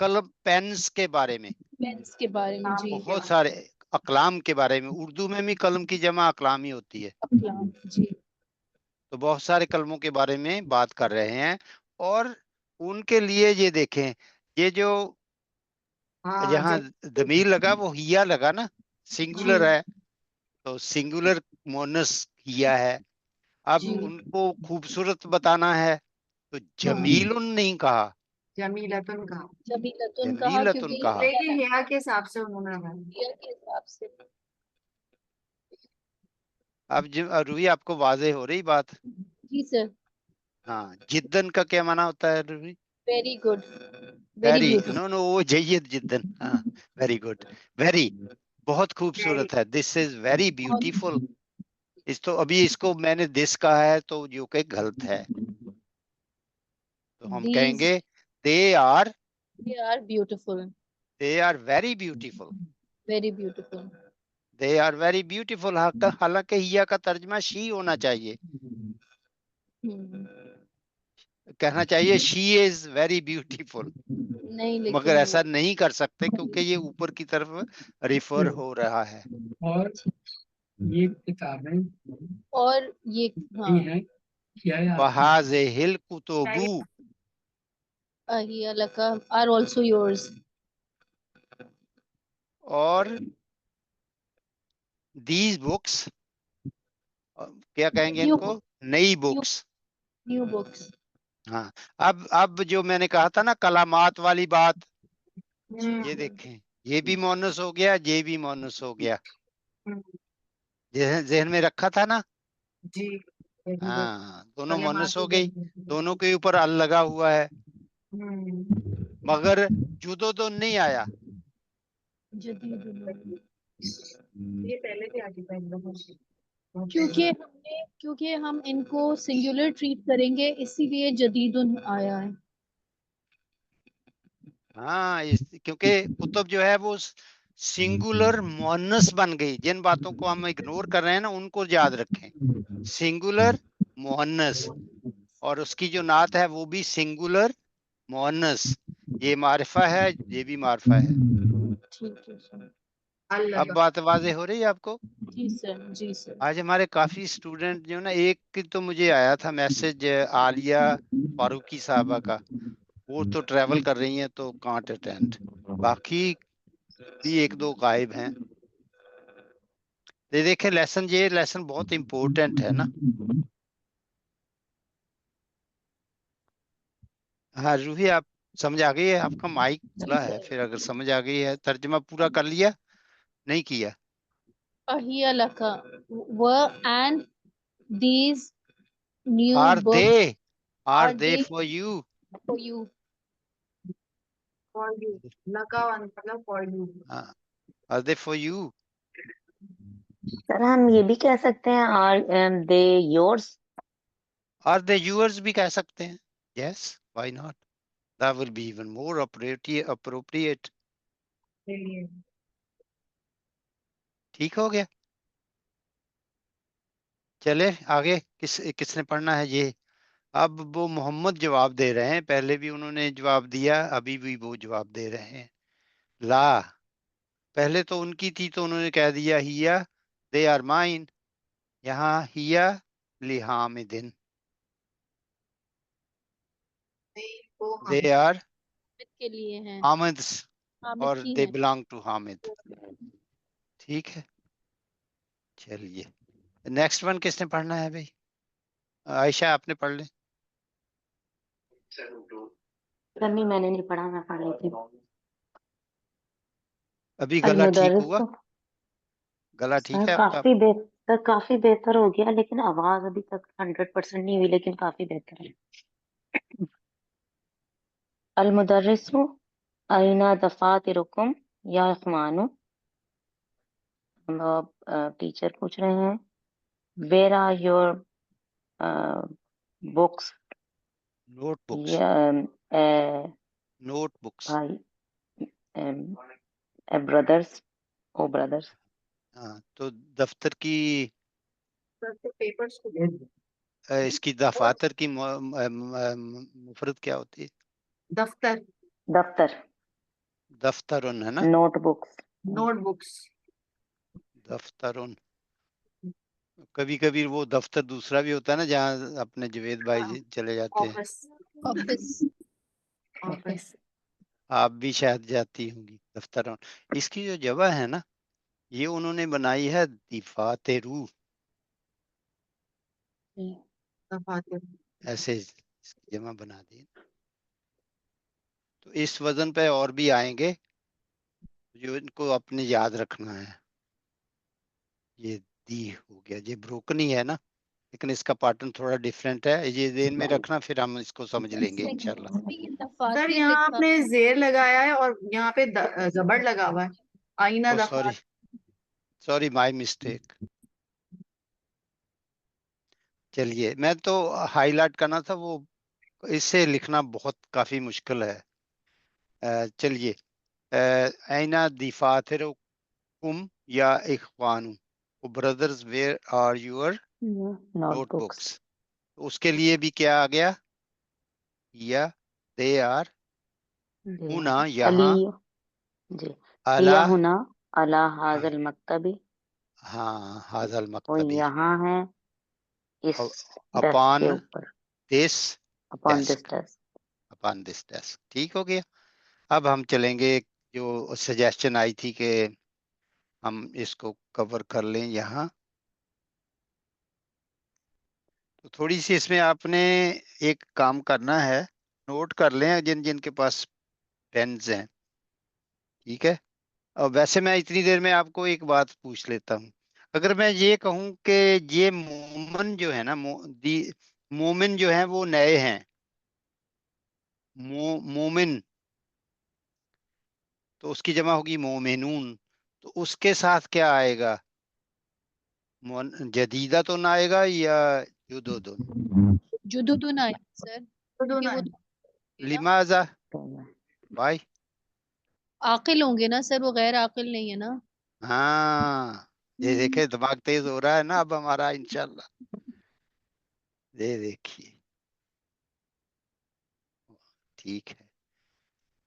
कलम पेन्स के बारे में, पेन्स के बारे में जी। बहुत सारे अकलाम के बारे में, उर्दू में भी कलम की जमा अकलाम ही होती है, अकलाम जी। तो बहुत सारे कलमों के बारे में बात कर रहे हैं। और उनके लिए ये देखें, ये जो हाँ यहाँ जब दमीर लगा वो हिया लगा ना, सिंगुलर जी है, तो सिंगुलर मोनस हिया है। अब जी, उनको खूबसूरत बताना है, तो हाँ, जमीलुन नहीं कहा, जमीलतुन का, जमीलतुन कहा जमीलतुन क्योंकि कहा। लेकिन हिया के हिसाब से उन्होंने कहा। हिया के हिसाब से। अब रूही आपको वाजे हो रही बात? जी सर, हाँ, जिद्दन का क्या माना होता है रूही? Very good, very very, beautiful. No वो जय्यद जिद्दन, हाँ, वेरी गुड, वेरी, बहुत वेरी। खूबसूरत है, दिस इज वेरी ब्यूटीफुल। इस तो अभी इसको मैंने दिस कहा है तो जो कि गलत है, तो हम दीज कहेंगे they are, they are beautiful, they are very beautiful, very beautiful. They are very beautiful. हालांकि हिया का तर्जमा शी होना चाहिए, कहना चाहिए शी इज वेरी ब्यूटीफुल, नहीं मगर लेकिन ऐसा नहीं कर सकते क्योंकि ये ऊपर की तरफ रिफर हो रहा है। और ये किताबें और ये, भी हाँ, हैं, क्या है आपकी? वहाज़िहिल कुतुबु, अहिया लका आर आल्सो योर्स। और दीज बुक्स, क्या कहेंगे न्यू इनको? बुक, नई न्यू बुक्स। New books. हाँ, अब जो मैंने कहा था ना कलामात वाली बात, ये देखें, ये भी मोनस हो गया, ये भी मोनस हो गया, जहन में रखा था ना। जी वेरी गुड। हाँ, दोनों मोनस कलेमातु हो गई, जदीद। दोनों के ऊपर अल लगा हुआ है, मगर जुदो तो नहीं आया। जदीद, ये पहले भी आ चुका है एकदम। क्योंकि हम इनको सिंगुलर ट्रीट करेंगे इसीलिए जदीदुन आया है। हाँ, क्योंकि कुतुब जो है वो सिंगुलर मोनस बन गई, जिन बातों को हम इग्नोर कर रहे हैं ना उनको याद रखें, सिंगुलर मोहन्नस, और उसकी जो नात है वो भी सिंगुलर मोहन्नस, ये मारिफा है, ये भी मारिफा है। ठीक है सर। अब अल्लाह। बात वाज़ेह हो रही है आपको? जी सर, जी सर। आज हमारे काफी स्टूडेंट जो ना, एक की तो मुझे आया था मैसेज आलिया फारूकी साहबा का, वो तो ट्रेवल कर रही हैं तो कांट अटेंड, बाकी بھی ایک دو غائب ہیں. یہ دیکھیں یہ لیسن بہت امپورٹنٹ ہے نا. ہاں روحی آپ سمجھ آ گئی ہے؟ آپ کا مائک کھلا ہے، پھر اگر سمجھ آ گئی ہے ترجمہ پورا کر لیا نہیں کیا؟ فَهِيَ لَكَ and these new Are books are are they they for you? for you. For you. लगा मतलब for you. Are they for you? سر ہم یہ بھی کہہ سکتے ہیں are they yours. Are they yours بھی کہہ سکتے ہیں. Yes, why not? That will be even more appropriate. ٹھیک ہو گیا. چلے آگے کس نے پڑھنا ہے یہ؟ اب وہ محمد جواب دے رہے ہیں، پہلے بھی انہوں نے جواب دیا، ابھی بھی وہ جواب دے رہے ہیں. لا پہلے تو ان کی تھی تو انہوں نے کہہ دیا ہیا دے آر مائن. یہاں ہیا لحامدن دے آر حامد کے لیے ہیں، حامدس حامد اور کی دے ہیں. Belong to Hamid. ٹھیک ہے چلیے نیکسٹ ون کس نے پڑھنا ہے بھائی؟ عائشہ آپ نے پڑھ لیں. سر نہیں میں نے نہیں پڑھا، میں پڑھ رہی تھی. ابھی گلا ٹھیک المدرس ہوا؟ گلا ٹھیک ہے آپ کا؟ کافی بہتر ہو گیا، لیکن آواز ابھی تک 100% نہیں ہوئی، لیکن کافی بہتر ہے. المدرس أين دفاتركم یا اخوانو. ٹیچر پوچھ رہے ہیں where are your books notebooks. Notebooks brothers او brothers. ہاں تو دفتر کی پیپرز کو اس کی دفاتر کی مفرد کیا ہوتی ہے؟ دفتر دفتر دفترن ہے نا. Notebooks. Notebooks. دفترن کبھی کبھی وہ دفتر دوسرا بھی ہوتا ہے نا جہاں اپنے جوید بھائی چلے جاتے ہیں. آفس. آفس. آفس. آپ بھی شاید جاتی ہوں گی دفترن. اس کی جو جگہ ہے نا یہ انہوں نے بنائی ہے دفاترو، دفاتر. ایسے اس کی جمع بنا دی. تو اس وزن پہ اور بھی آئیں گے جو ان کو اپنے یاد رکھنا ہے. یہ دی ہو گیا، یہ بروکنی ہے نا، لیکن اس کا پیٹرن تھوڑا ڈیفرنٹ ہے، یہ ذہن میں رکھنا پھر ہم اس کو سمجھ لیں گے انشاءاللہ. سر یہاں آپ نے زیر لگایا ہے اور یہاں پہ زبر لگا ہوا ہے. آئینہ سوری دفاتر. Sorry my mistake. چلیے میں تو ہائی لائٹ کرنا تھا، وہ اس سے لکھنا بہت کافی مشکل ہے. چلیے اینا دفاترکم یا اخوانو brothers where are your note notebooks. Books. اس کے لیے بھی کیا آ گیا؟ یا دے آر ہونا یہاں علی جی اعلی. یا ہونا علی هذا المکتب. ہاں حاضر وہ المکتبی یہاں ہے اس ڈیسک اپان کے اوپر. This upon this desk. Desk. Upon this desk. ٹھیک ہو گیا. اب ہم چلیں گے جو سجیشن آئی تھی کہ ہم اس کو کور کر لیں یہاں. تو تھوڑی سی اس میں آپ نے ایک کام کرنا ہے، نوٹ کر لیں جن جن کے پاس پینز ہیں. ٹھیک ہے. اور ویسے میں اتنی دیر میں آپ کو ایک بات پوچھ لیتا ہوں. اگر میں یہ کہوں کہ یہ مومن جو ہے نا مومن جو ہیں وہ نئے ہیں، مومن تو اس کی جمع ہوگی مومنون، تو اس کے ساتھ کیا آئے گا؟ جدیدہ تو نہ آئے گا یا جدودن؟ جدودن آئے سر، کیونکہ وہ لماذا بھائی؟ عاقل ہوں گے نا سر، وہ غیر عاقل نہیں ہے نا. ہاں یہ دیکھیں دماغ تیز ہو رہا ہے نا اب ہمارا انشاءاللہ. یہ دیکھیے ٹھیک ہے،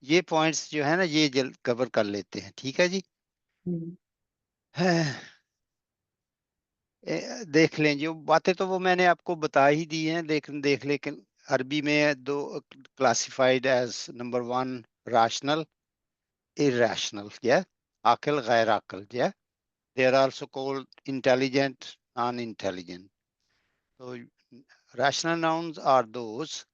یہ پوائنٹس جو ہے نا یہ جلد کور کر لیتے ہیں. ٹھیک ہے جی. دیکھ لیں جو باتیں تو وہ میں نے آپ کو بتا ہی دی ہیں، لیکن لیکن عربی میں دو classified as number 1 rational irrational. Aql, ghair aql. Yeah, they are also called intelligent, non-intelligent. So rational nouns are those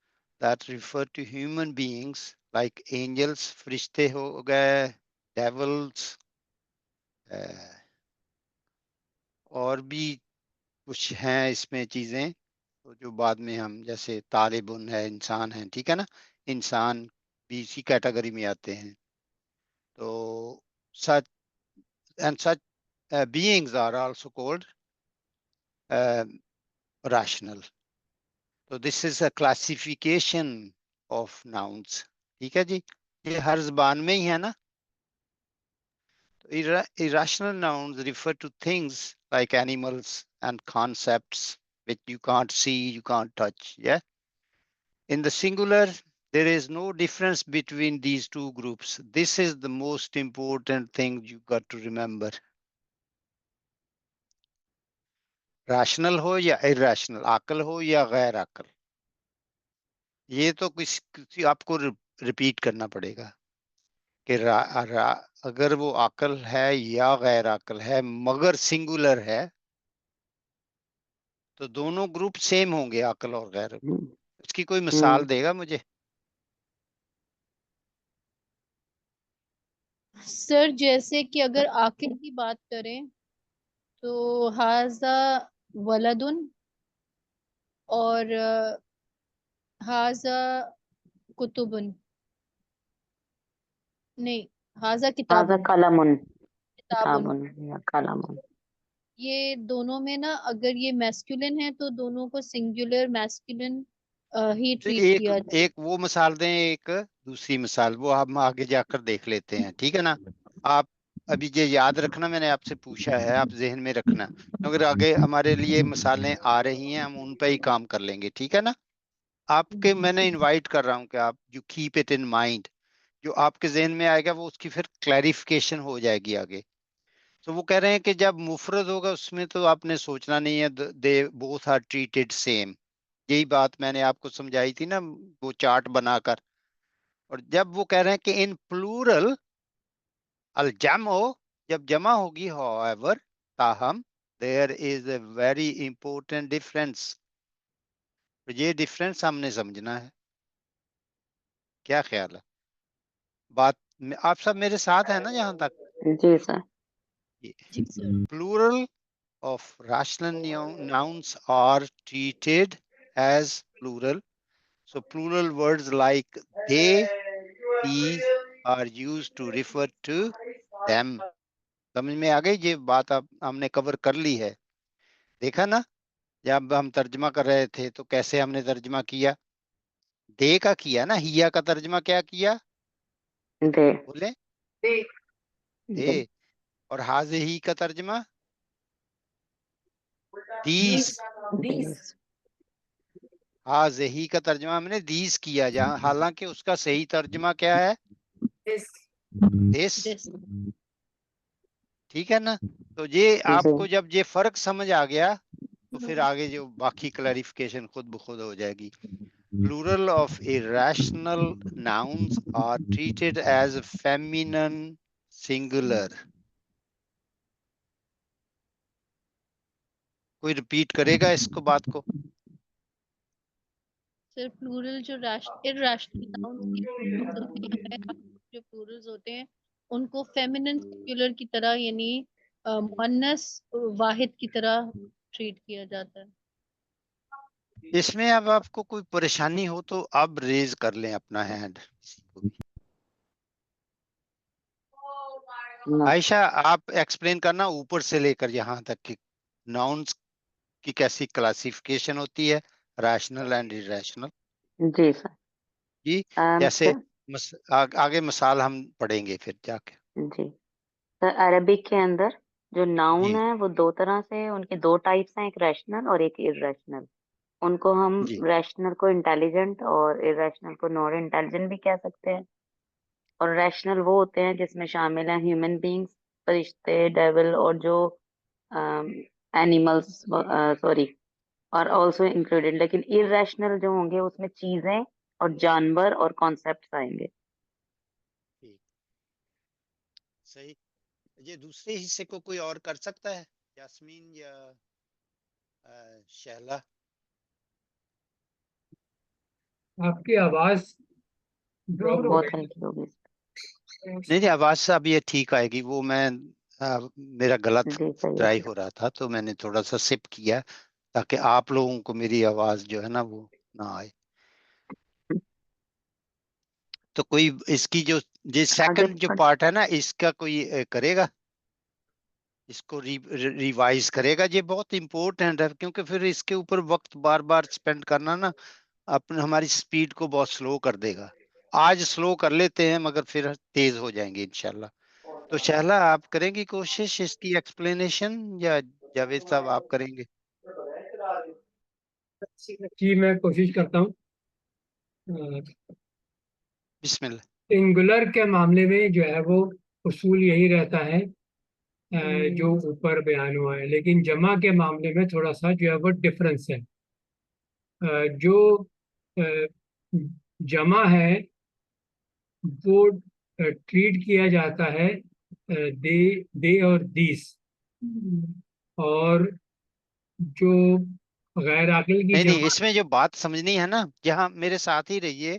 that refer to human beings like angels, فرشتے ہو گئے, devils, اور بھی کچھ ہیں اس میں چیزیں جو بعد میں ہم جیسے طالب ہے, انسان ہیں, ٹھیک ہے نا, انسان بھی اسی کیٹیگری میں آتے ہیں. تو such and such beings are also called rational. So this is a classification of nouns. ٹھیک ہے جی, یہ ہر زبان میں ہی ہے نا. Irrational nouns refer to things like animals and concepts which you can't see, you can't touch. Yeah. In the singular, there is no difference between these two groups. This is the most important thing you got to remember. Rational ho ya irrational, عقل ہو یا غیر عقل, یہ تو کسی آپ کو repeat کرنا پڑے گا کہ اگر وہ عقل ہے یا غیر عقل ہے مگر سنگولر ہے تو دونوں گروپ سیم ہوں گے, عقل اور غیر. اس کی کوئی مثال دے گا مجھے؟ سر جیسے کہ اگر عاقل کی بات کریں تو ہاذا ولدن اور ہاذا کتبن, نہیں ہاذا کتاب, هذا قلم کتاب, یا قلم. یہ دونوں میں نا اگر یہ میسکولن ہے تو دونوں کو سنگولر میسکولن ہی ٹریٹ کیا جائے. ایک وہ مثال دیں, ایک دوسری مثال وہ ہم آگے جا کر دیکھ لیتے ہیں, ٹھیک ہے نا. آپ ابھی یہ یاد رکھنا, میں نے آپ سے پوچھا ہے, آپ ذہن میں رکھنا, اگر آگے ہمارے لیے مثالیں آ رہی ہیں ہم ان پہ ہی کام کر لیں گے, ٹھیک ہے نا. آپ کے میں نے انوائٹ کر رہا ہوں کہ آپ you keep it in mind, جو آپ کے ذہن میں آئے گا وہ اس کی پھر کلیریفیکیشن ہو جائے گی آگے. تو وہ کہہ رہے ہیں کہ جب مفرد ہوگا اس میں تو آپ نے سوچنا نہیں ہے, they both are treated same. یہی بات میں نے آپ کو سمجھائی تھی نا وہ چارٹ بنا کر. اور جب وہ کہہ رہے ہیں کہ ان پلورل الجمع, جب جمع ہوگی however, تاہم there is a very important difference. یہ ڈفرینس ہم نے سمجھنا ہے. کیا خیال ہے؟ بات آپ سب میرے ساتھ ہیں نا یہاں تک؟ جی سر. جی سر. Plural of rational nouns are treated as plural. So plural words like they, these are used to refer to them. سمجھ میں آ گئی یہ بات, ہم نے کور کر لی ہے. دیکھا نا جب ہم ترجمہ کر رہے تھے تو کیسے ہم نے ترجمہ کیا, دے کا کیا نا, ہیا کا ترجمہ کیا کیا دے. بولے, دیکھ. دے. اور حاضی کا ترجمہ دیس. حاضی کا ترجمہ ہم نے دیس کیا, جہاں حالانکہ اس کا صحیح ترجمہ کیا ہے, دس. ٹھیک ہے نا. تو یہ آپ کو جب یہ فرق سمجھ آ گیا تو پھر آگے جو باقی کلیریفیکیشن خود بخود ہو جائے گی. Plural of irrational nouns are treated as feminine singular. کوئی ریپیٹ کرے گا اس کو بات کو؟ سر پلورل جو irrational nouns کی جو plurals ہوتے ہیں ان کو feminine singular کی طرح یعنی مؤنث واحد کی طرح ٹریٹ کیا جاتا ہے. اس میں اب آپ کو کوئی پریشانی ہو تو اب ریز کر لیں اپنا ہینڈ. عائشہ آپ ایکسپلین کرنا اوپر سے لے کر یہاں تک کہ ناؤنس کی کیسی کلاسیفیکیشن ہوتی ہے, ریشنل اینڈ irrational. جی سر. جی جیسے آگے مثال ہم پڑھیں گے پھر جا کے. جی سر, عربک کے اندر جو ناؤن جی ہے وہ دو طرح سے, ان کے دو ٹائپس ہیں, ایک ریشنل اور ایک irrational. ان کو ہم جی ریشنل کو انٹیلیجنٹ اور irrational کو نان انٹیلیجنٹ بھی کہہ سکتے ہیں. اور ریشنل وہ ہوتے ہیں جس میں شامل ہیں ہیومن بینگس, فرشتے, ڈیول, اور جو اینیملس, سوری, اور آلسو انکلوڈیڈ. لیکن irrational جو ہوں گے اس میں چیزیں اور جانور اور کانسیپٹس آئیں گے. صحیح. یہ دوسرے حصے کو کوئی اور کر سکتا ہے؟ یاسمین یا شہلا؟ آپ کی آواز ڈراپ ہو بہت گئی. ہلکی ہوگی. نہیں آواز اب یہ ٹھیک آئے گی. وہ میں میرا غلط جی صحیح ٹرائی ہے. ہو رہا تھا تو میں نے تھوڑا سا سپ کیا تاکہ آپ لوگوں کو میری آواز جو ہے نا وہ نہ آئے. تو کوئی اس کی جو آگے سیکنڈ جو پارٹ ہے نا اس کا کوئی کرے گا، اس کو ریوائز کرے گا. یہ بہت امپورٹنٹ ہے کیونکہ پھر اس کے اوپر وقت بار بار سپینڈ کرنا نا ہماری سپیڈ کو بہت سلو کر دے گا. آج سلو کر لیتے ہیں مگر پھر تیز ہو جائیں گے انشاءاللہ. تو شہلا آپ کریں گی کوشش اس کی ایکسپلینیشن یا جاوید صاحب آپ کریں گے؟ جی میں کوشش کرتا ہوں. بسم اللہ. سنگولر کے معاملے میں جو ہے وہ اصول یہی رہتا ہے جو اوپر بیان ہوا ہے، لیکن جمع کے معاملے میں تھوڑا سا جو ہے وہ ڈفرنس ہے. جو جمع ہے وہ ٹریٹ کیا جاتا ہے دے اور دیس، اور جو غیر عاقل کی نہیں جمع. اس میں جو بات سمجھنی ہے نا، جہاں میرے ساتھ ہی رہیے،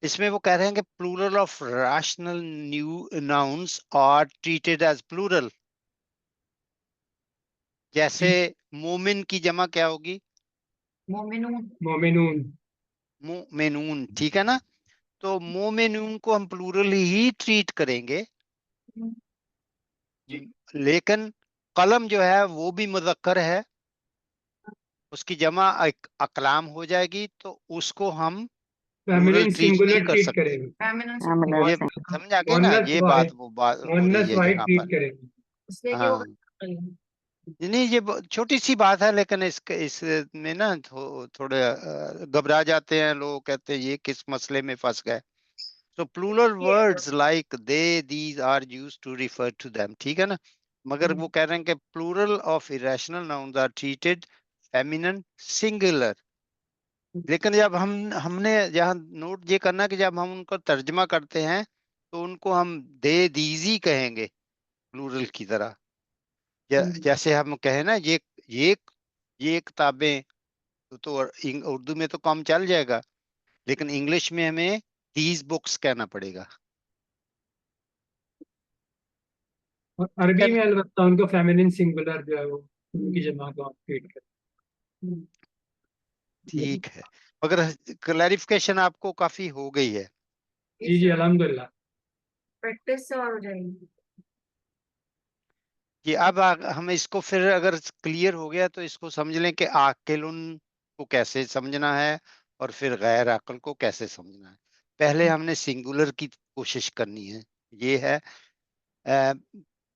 اس میں وہ کہہ رہے ہیں کہ plural of rational nouns are treated as plural. جیسے مومن کی جمع کیا ہوگی؟ مومنون. مومنون، ٹھیک ہے نا. تو مومنون کو ہم پلورل ہی ٹریٹ کریں گے، لیکن قلم جو ہے وہ بھی مذکر ہے، اس کی جمع اقلام ہو جائے گی تو اس کو ہم پلورل فیمنن ٹریٹ نہیں سنگولر کر ٹریٹ سکتے. کرے گی. یہ سمجھا گئے نا، یہ بات وہ بات ہو مؤنث رہی ہے واحد جہاں پر. ٹریٹ کرے گی. ہاں نہیں یہ چھوٹی سی بات ہے، لیکن اس میں نا تھوڑے گھبرا جاتے ہیں لوگ، کہتے ہیں یہ کس مسئلے میں پھنس گئے. So plural words like they, these are used to refer to them. ٹھیک ہے نا. مگر وہ کہہ رہے ہیں کہ plural of irrational nouns are treated feminine singular. لیکن جب ہم نے جہاں نوٹ یہ کرنا کہ جب ہم ان کو ترجمہ کرتے ہیں تو ان کو ہم دے دیزی کہیں گے پلورل کی طرح. جیسے ہم کہیں نا یہ کتابیں، تو اردو میں تو کم چل جائے گا، لیکن انگلش میں ہمیں دیز بکس کہنا پڑے گا. اور ٹھیک ہے عربی نا. میں البتہ ان کو فیمنن سنگولر جو ہے وہ ان کی جمع کو آپ ٹریٹ کریں. ٹھیک ہے، مگر کلیریفیکیشن آپ کو کافی ہو گئی ہے. جی جی الحمدللہ. پریکٹس سے اور ہو جائے گی. جی اب ہم اس کو پھر اگر کلیئر ہو گیا تو اس کو سمجھ لیں کہ عاقلن کو کیسے سمجھنا ہے اور پھر غیر عاقل کو کیسے سمجھنا ہے. پہلے ہم نے سنگولر کی کوشش کرنی ہے. یہ ہے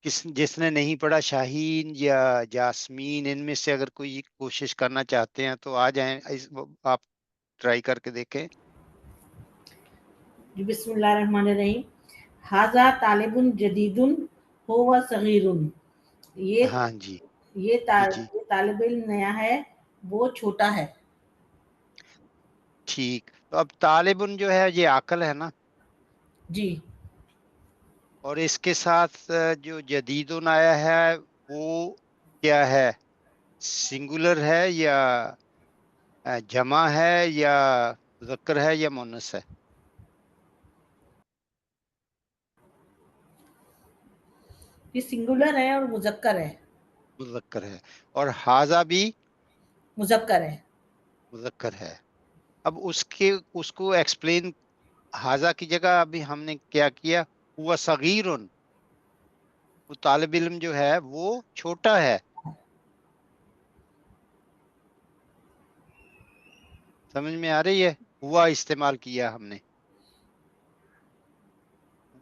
جس نے نہیں پڑھا، شاہین یا جاسمین، ان میں سے اگر کوئی کوشش کرنا چاہتے ہیں تو آ جائیں، آپ ٹرائی کر کے دیکھیں. بسم اللہ الرحمن الرحیم. ھذا طالب جدید هو صغیر. ہاں جی یہ جی طالب علم نیا ہے، وہ چھوٹا ہے. ٹھیک. تو اب طالبن جو ہے یہ عقل ہے نا، جی اور اس کے ساتھ جو جدیدن آیا ہے وہ کیا ہے؟ سنگولر ہے یا جمع ہے یا مذکر ہے یا مؤنث ہے؟ یہ سنگولر ہے اور مذکر ہے. مذکر ہے. اور حاذا بھی مذکر ہے. مذکر ہے. اب اس کو ایکسپلین، حاذا کی جگہ ابھی ہم نے کیا کیا؟ ہوا صغیرن، وہ طالب علم جو ہے وہ چھوٹا ہے. سمجھ میں آ رہی ہے؟ ہوا استعمال کیا ہم نے.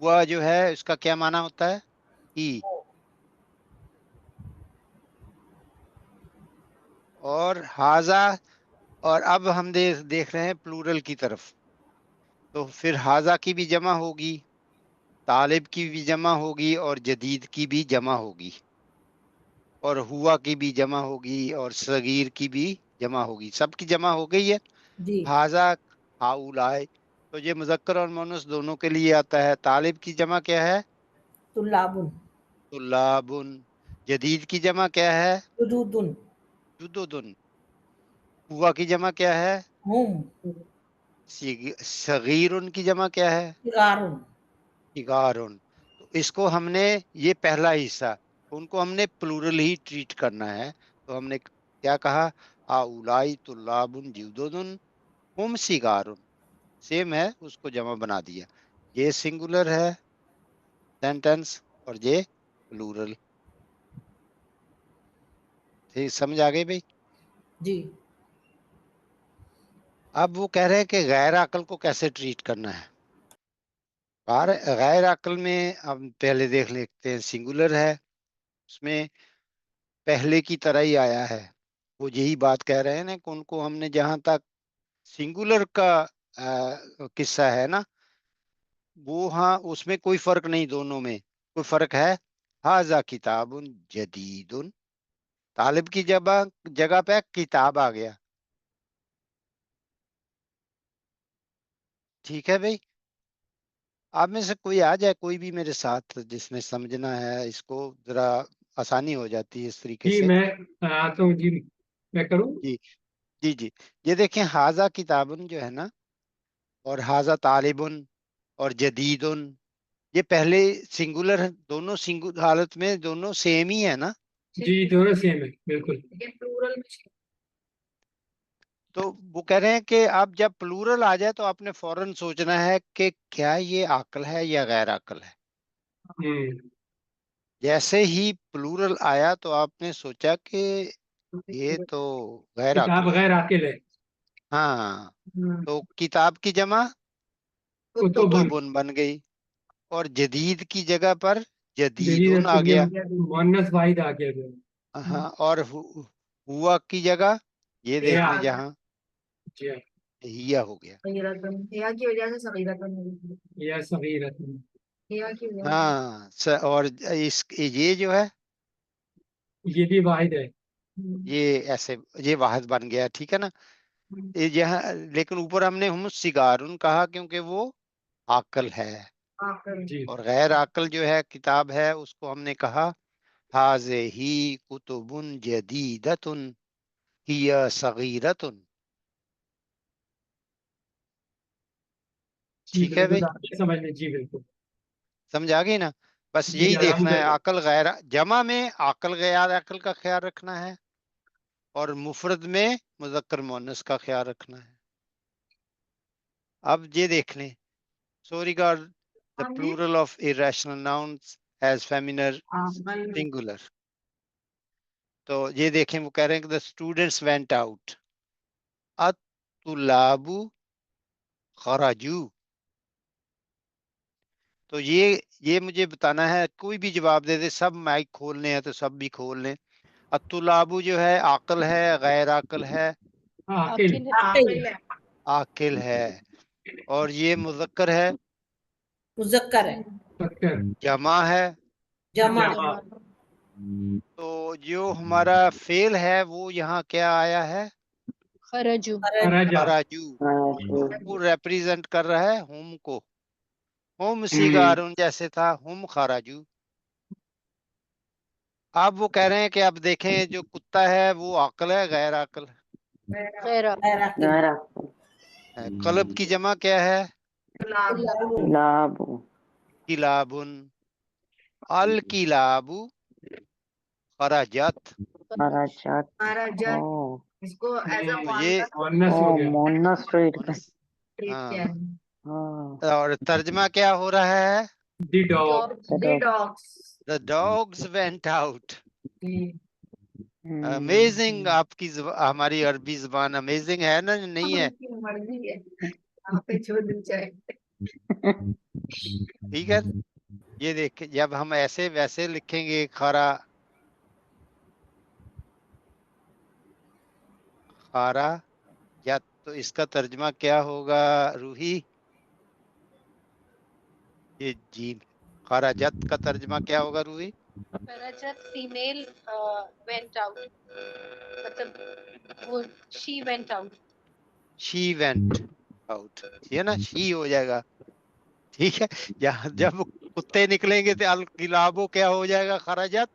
ہوا جو ہے اس کا کیا معنی ہوتا ہے؟ ہی. اور حاذا، اور اب ہم دیکھ رہے ہیں پلورل کی طرف. تو پھر حاذا کی بھی جمع ہوگی، طالب کی بھی جمع ہوگی، اور جدید کی بھی جمع ہوگی، اور ہوا کی بھی جمع ہوگی، اور صغیر کی بھی جمع ہوگی. سب کی جمع ہو گئی ہے. جی حاذا ہاؤلائے، تو یہ مذکر اور مؤنث دونوں کے لیے آتا ہے. طالب کی جمع کیا ہے؟ طلاب. तुल्लाबुन। जदीद की जमा क्या है? जुदूदुन। जुदुदुन। हुआ की जमा क्या है? हुम। सगीरुन की जमा क्या है? सिगारुन। सिगारुन। तो इसको हमने, ये पहला हिस्सा, उनको हमने प्लूरल ही ट्रीट करना है। तो हमने क्या कहा? आउलाई तुल्लाबुन जुदुदुन हुम सिगारुन। सेम है, उसको जमा बना दिया। ये सिंगुलर है सेंटेंस और ये प्लूरल। ठीक, समझ आ गई भाई? जी। अब वो कह रहे हैं कि गैर अकल को कैसे ट्रीट करना है। गैर अकल में हम पहले देख लेते हैं, सिंगुलर है, उसमें पहले की तरह ही आया है। वो यही बात कह रहे हैं ना कि उनको हमने, जहां तक सिंगुलर का किस्सा है ना, वो हाँ, उसमें कोई फर्क नहीं, दोनों में कोई फर्क है। हाजा किताबुन जदीदुन, तालिब की जगह जगह पे किताब आ गया। ठीक है भाई? आप में से कोई आ जाए, कोई भी मेरे साथ, जिसने समझना है इसको, जरा आसानी हो जाती है इस तरीके जी से। मैं आता हूँ जी, मैं करूँ? जी जी जी। ये देखें, हाजा किताबुन जो है ना, और हाजा तालिबुन और जदीदुन, ये पहले सिंगुलर है, दोनों सिंगुलर हालत में दोनों सेम ही है ना। जी दोनों सेम है बिल्कुल। प्लूरल में तो वो कह रहे हैं कि आप जब प्लूरल आ जाए तो आपने फौरन सोचना है कि क्या ये अक्ल है या गैर अक्ल है। हम्म। जैसे ही प्लूरल आया तो आपने सोचा कि ये तो गैर किताब अक्ल है। गैर आकिल है। हाँ, तो किताब की जमा कुतुबुन। कुतुबुन बन गई, और जदीद की जगह पर जदीद जदीदुन आ के लिए गया। मुअन्नस वाहिद आ गया जो। हाँ, और हुआ की जगह ये देख या। लें, जहाँ जी हाँ। हिया हो गया। या की वजह से सगीरतन हुई। या सगीरतुन। या की वजह से। हाँ और इस ये जो है, ये भी वाहिद है। ये ऐसे, ये वाहिद बन गया। ठीक है ना? ये यहाँ, लेकिन ऊपर हमने हम सिगारुन कहा क्योंकि वो आकल है, जी। और गैर आकल जो है किताब है, उसको हमने कहा हाजे ही कुतुबुन जदीदतुन हिया सगीरतुन। जी ठीक है बिल्कुल, भाई? आपकी समझ में, जी बिल्कुल। समझ आ गई ना? बस जी यही देखना है, अल्हम्दुलिल्लाह। अकल गैर, जमा में अकल गैर अकल का ख्याल रखना है, और मुफरद में मुजक्कर मुअन्नस का ख्याल रखना है। अब ये देख लें, so regard the plural of irrational nouns as feminine singular। तो ये देखें, वो कह रहे हैं कि the students went out, at-तुलाबु खराजू। तो ये मुझे बताना है, कोई भी जवाब दे दे, सब माइक खोलने हैं तो सब भी खोल लें। अतुलाबु जो है आकल है, गैर आकल है? आकिल। आकिल है। आकिल। आकिल है। और ये मुजक्कर है, मुजक्कर है। फक्कर। जमा है। जमा। जमा। तो जो हमारा फेल है वो यहाँ क्या आया है? खरजू। खराजा। खराजू। राजू। वो रिप्रेजेंट कर रहा है हुम को। हुम हम्म। सिगारुन जैसे था, हुम खराजू। अब वो कह रहे हैं कि अब देखें, जो कुत्ता है वो अक्ल है, गैर अक्ल गैर गैर आकिल। गहरा। है? कलब की जमा क्या है? लाबू। किलाबुन। अल किलाबु खराजत। खराजात। हमारा जन ओ। इसको एज अ तो ये मुअन्नस ओ हो गया। मोनस ट्रीट कर। ट्रीट किया हाँ, है। हाँ। और तर्जमा क्या हो रहा है? The dog. Dog. The dogs. The dogs went out। Hmm. Amazing, आपकी हमारी अरबी जुबान अमेजिंग है ना, नहीं है? उनकी मर्जी है, यहाँ पे जो दिल चाहे। ठीक है। ये देख, जब हम ऐसे वैसे लिखेंगे, खारा खारा या, तो इसका तर्जमा क्या होगा रूही? ये जीन, खारा जत का तर्जमा क्या होगा रूही? खरजत फीमेल वेंट आउट, मतलब वो she went out. She went out, है ना, शी हो जाएगा। ठीक है। जब कुत्ते निकलेंगे तो अल किलाबो क्या हो जाएगा, खराजत।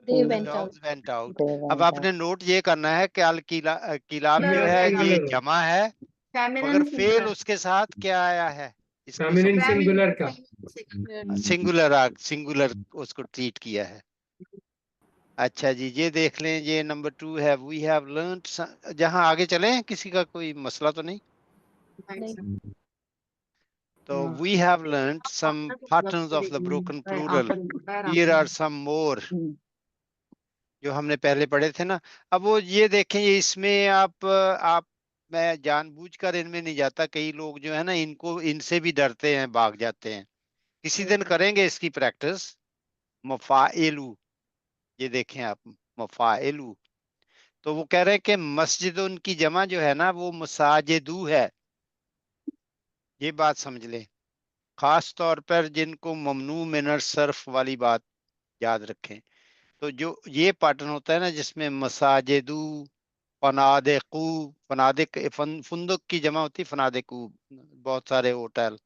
They went out. Dogs went out. They अब went आपने out. नोट ये करना है कि अल किलाब जो है ये सिंगुलर हो, जमा है, फेमिनिन मगर फेल सिंगुलर, उसके साथ क्या आया है, इसको फेमिनिन समझिए। सिंगुलर का। सिंगुलर उसको ट्रीट किया है। अच्छा जी, ये देख लें, ये नंबर 2 है, वी हैव लर्नड। जहां आगे चलें, किसी का कोई मसला तो नहीं? नहीं। तो No. We have learned some patterns of the broken plural, here are some more, जो हमने पहले पढ़े थे ना। अब वो ये देखें, ये इसमें आप मैं जानबूझकर इनमें नहीं जाता, कई लोग जो है ना इनको इनसे भी डरते हैं, भाग जाते हैं। किसी दिन करेंगे इसकी प्रैक्टिस। मफाइलू, ये देखें आप, मफाइलू। तो वो कह रहे हैं कि मस्जिद उनकी जमा जो है ना वो मसाजिदू है, ये बात समझ लें। खास तौर पर जिनको ममनू मिनर सर्फ वाली बात याद रखें। तो जो ये पैटर्न होता है ना जिसमें मसाजिदू, फनादिकू, फुंदक की जमा होती है फनादिकू, बहुत सारे होटल।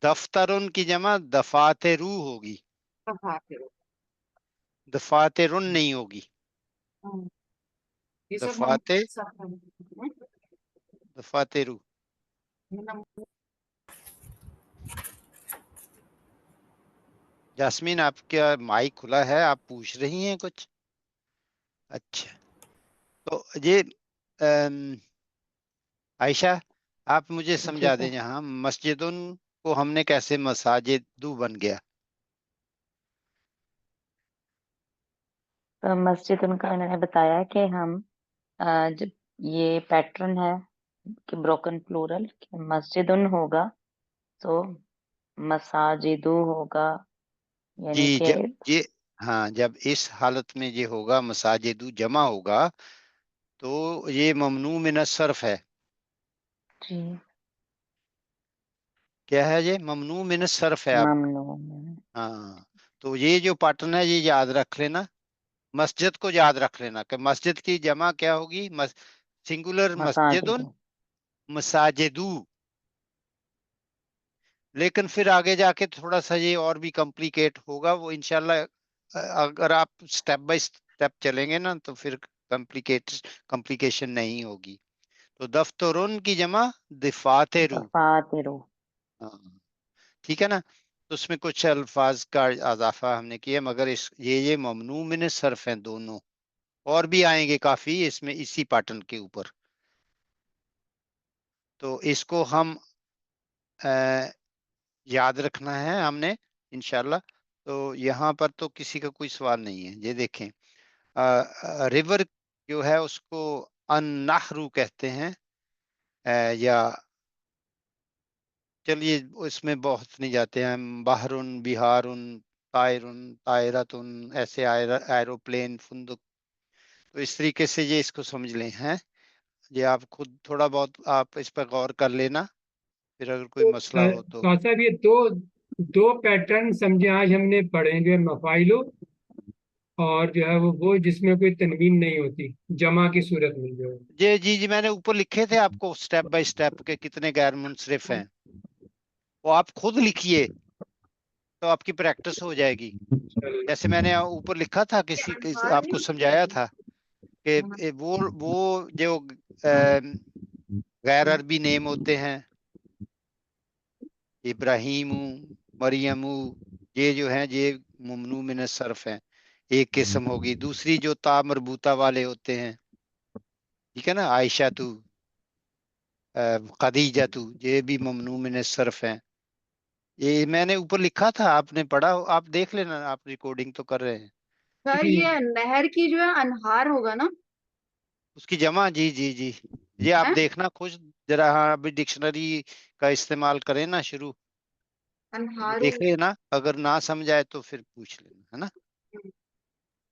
दफ्तरुन की जमा दफातरू होगी, दफातरुन नहीं होगी, ये सब हम दफाते सब दफातरू। जास्मीन, आपका माइक खुला है, आप पूछ रही हैं कुछ? अच्छा, तो ये आयशा, आप मुझे समझा ठीक है. दें, यहाँ मस्जिदुन को हमने कैसे मसाजिदू बन गया? तो मस्जिद उनका इन्होंने बताया कि हम जब ये पैटर्न है कि ब्रोकन प्लूरल कि मस्जिदुन होगा तो मसाजिदू होगा, यानी जी, कि जब ये, हाँ, जब इस हालत में ये होगा मसाजिदू जमा होगा तो ये ममनू मिन सर्फ है। जी क्या है ये? ममनू मिन सर्फ है। आप, ममनून हाँ, तो ये जो पैटर्न है ये याद रख लेना। मस्जिद को याद रख लेना कि मस्जिद की जमा क्या होगी, सिंगुलर मस्जिदुन, मसाजिदू. मसाजिदू। लेकिन फिर आगे जाके थोड़ा सा ये और भी कॉम्प्लिकेट होगा, वो इंशाल्लाह अगर आप स्टेप बाय स्टेप चलेंगे ना तो फिर कॉम्प्लिकेशन नहीं होगी। तो दफ्तरुन की जमा दफातेरू। दफातिरू. हाँ, ठीक है ना। तो उसमें कुछ अल्फाज का इजाफा हमने किया, मगर ये ममनू मिन सर्फ हैं दोनों। और भी आएंगे काफी इसमें इसी पैटर्न के ऊपर। तो इसको हम याद रखना है हमने इंशाल्लाह। तो यहाँ पर तो किसी का कोई सवाल नहीं है। ये देखें, रिवर जो है उसको अन्नहरु कहते हैं, या चलिए उसमें बहुत नहीं जाते हैं हम। बहरुन, बिहारुन, तायरुन, तायरतुन, ऐसे एरोप्लेन, फुंदुक। तो इस तरीके से ये इसको समझ लें हैं। ये आप खुद थोड़ा बहुत आप इस पर गौर कर लेना, फिर अगर कोई मसला हो तो। साहब ये दो दो पैटर्न समझे आज हमने पढ़े, जो है मफाइलो और जो है वो जिसमें कोई तनवीन नहीं होती जमा की सूरत में जो है। जी जी जी, मैंने ऊपर लिखे थे आपको स्टेप बाय स्टेप के कितने गैर मुनसरिफ हैं, वो आप खुद लिखिए तो आपकी प्रैक्टिस हो जाएगी। जैसे मैंने ऊपर लिखा था, आपको समझाया था कि वो जो गैर अरबी नेम होते हैं, इब्राहिम, मरियम, ये जो हैं ये ममनू मिन सर्फ हैं। एक किस्म होगी। दूसरी जो ता मरबूता वाले होते हैं, ठीक है ना, आयशा तू, खदीजा तू, ये भी ममनू मिन सर्फ हैं। ये मैंने ऊपर लिखा था, आपने पढ़ा, आप देख लेना, आप रिकॉर्डिंग तो कर रहे हैं। सर ये नहर की जो है अनहार होगा ना? उसकी जमा, जी जी जी, ये आप है देखना खुद जरा। हाँ, अभी डिक्शनरी का इस्तेमाल करें ना शुरू, तो अनहारू। देख लेना, अगर ना समझ आए तो फिर पूछ लेना, है ना।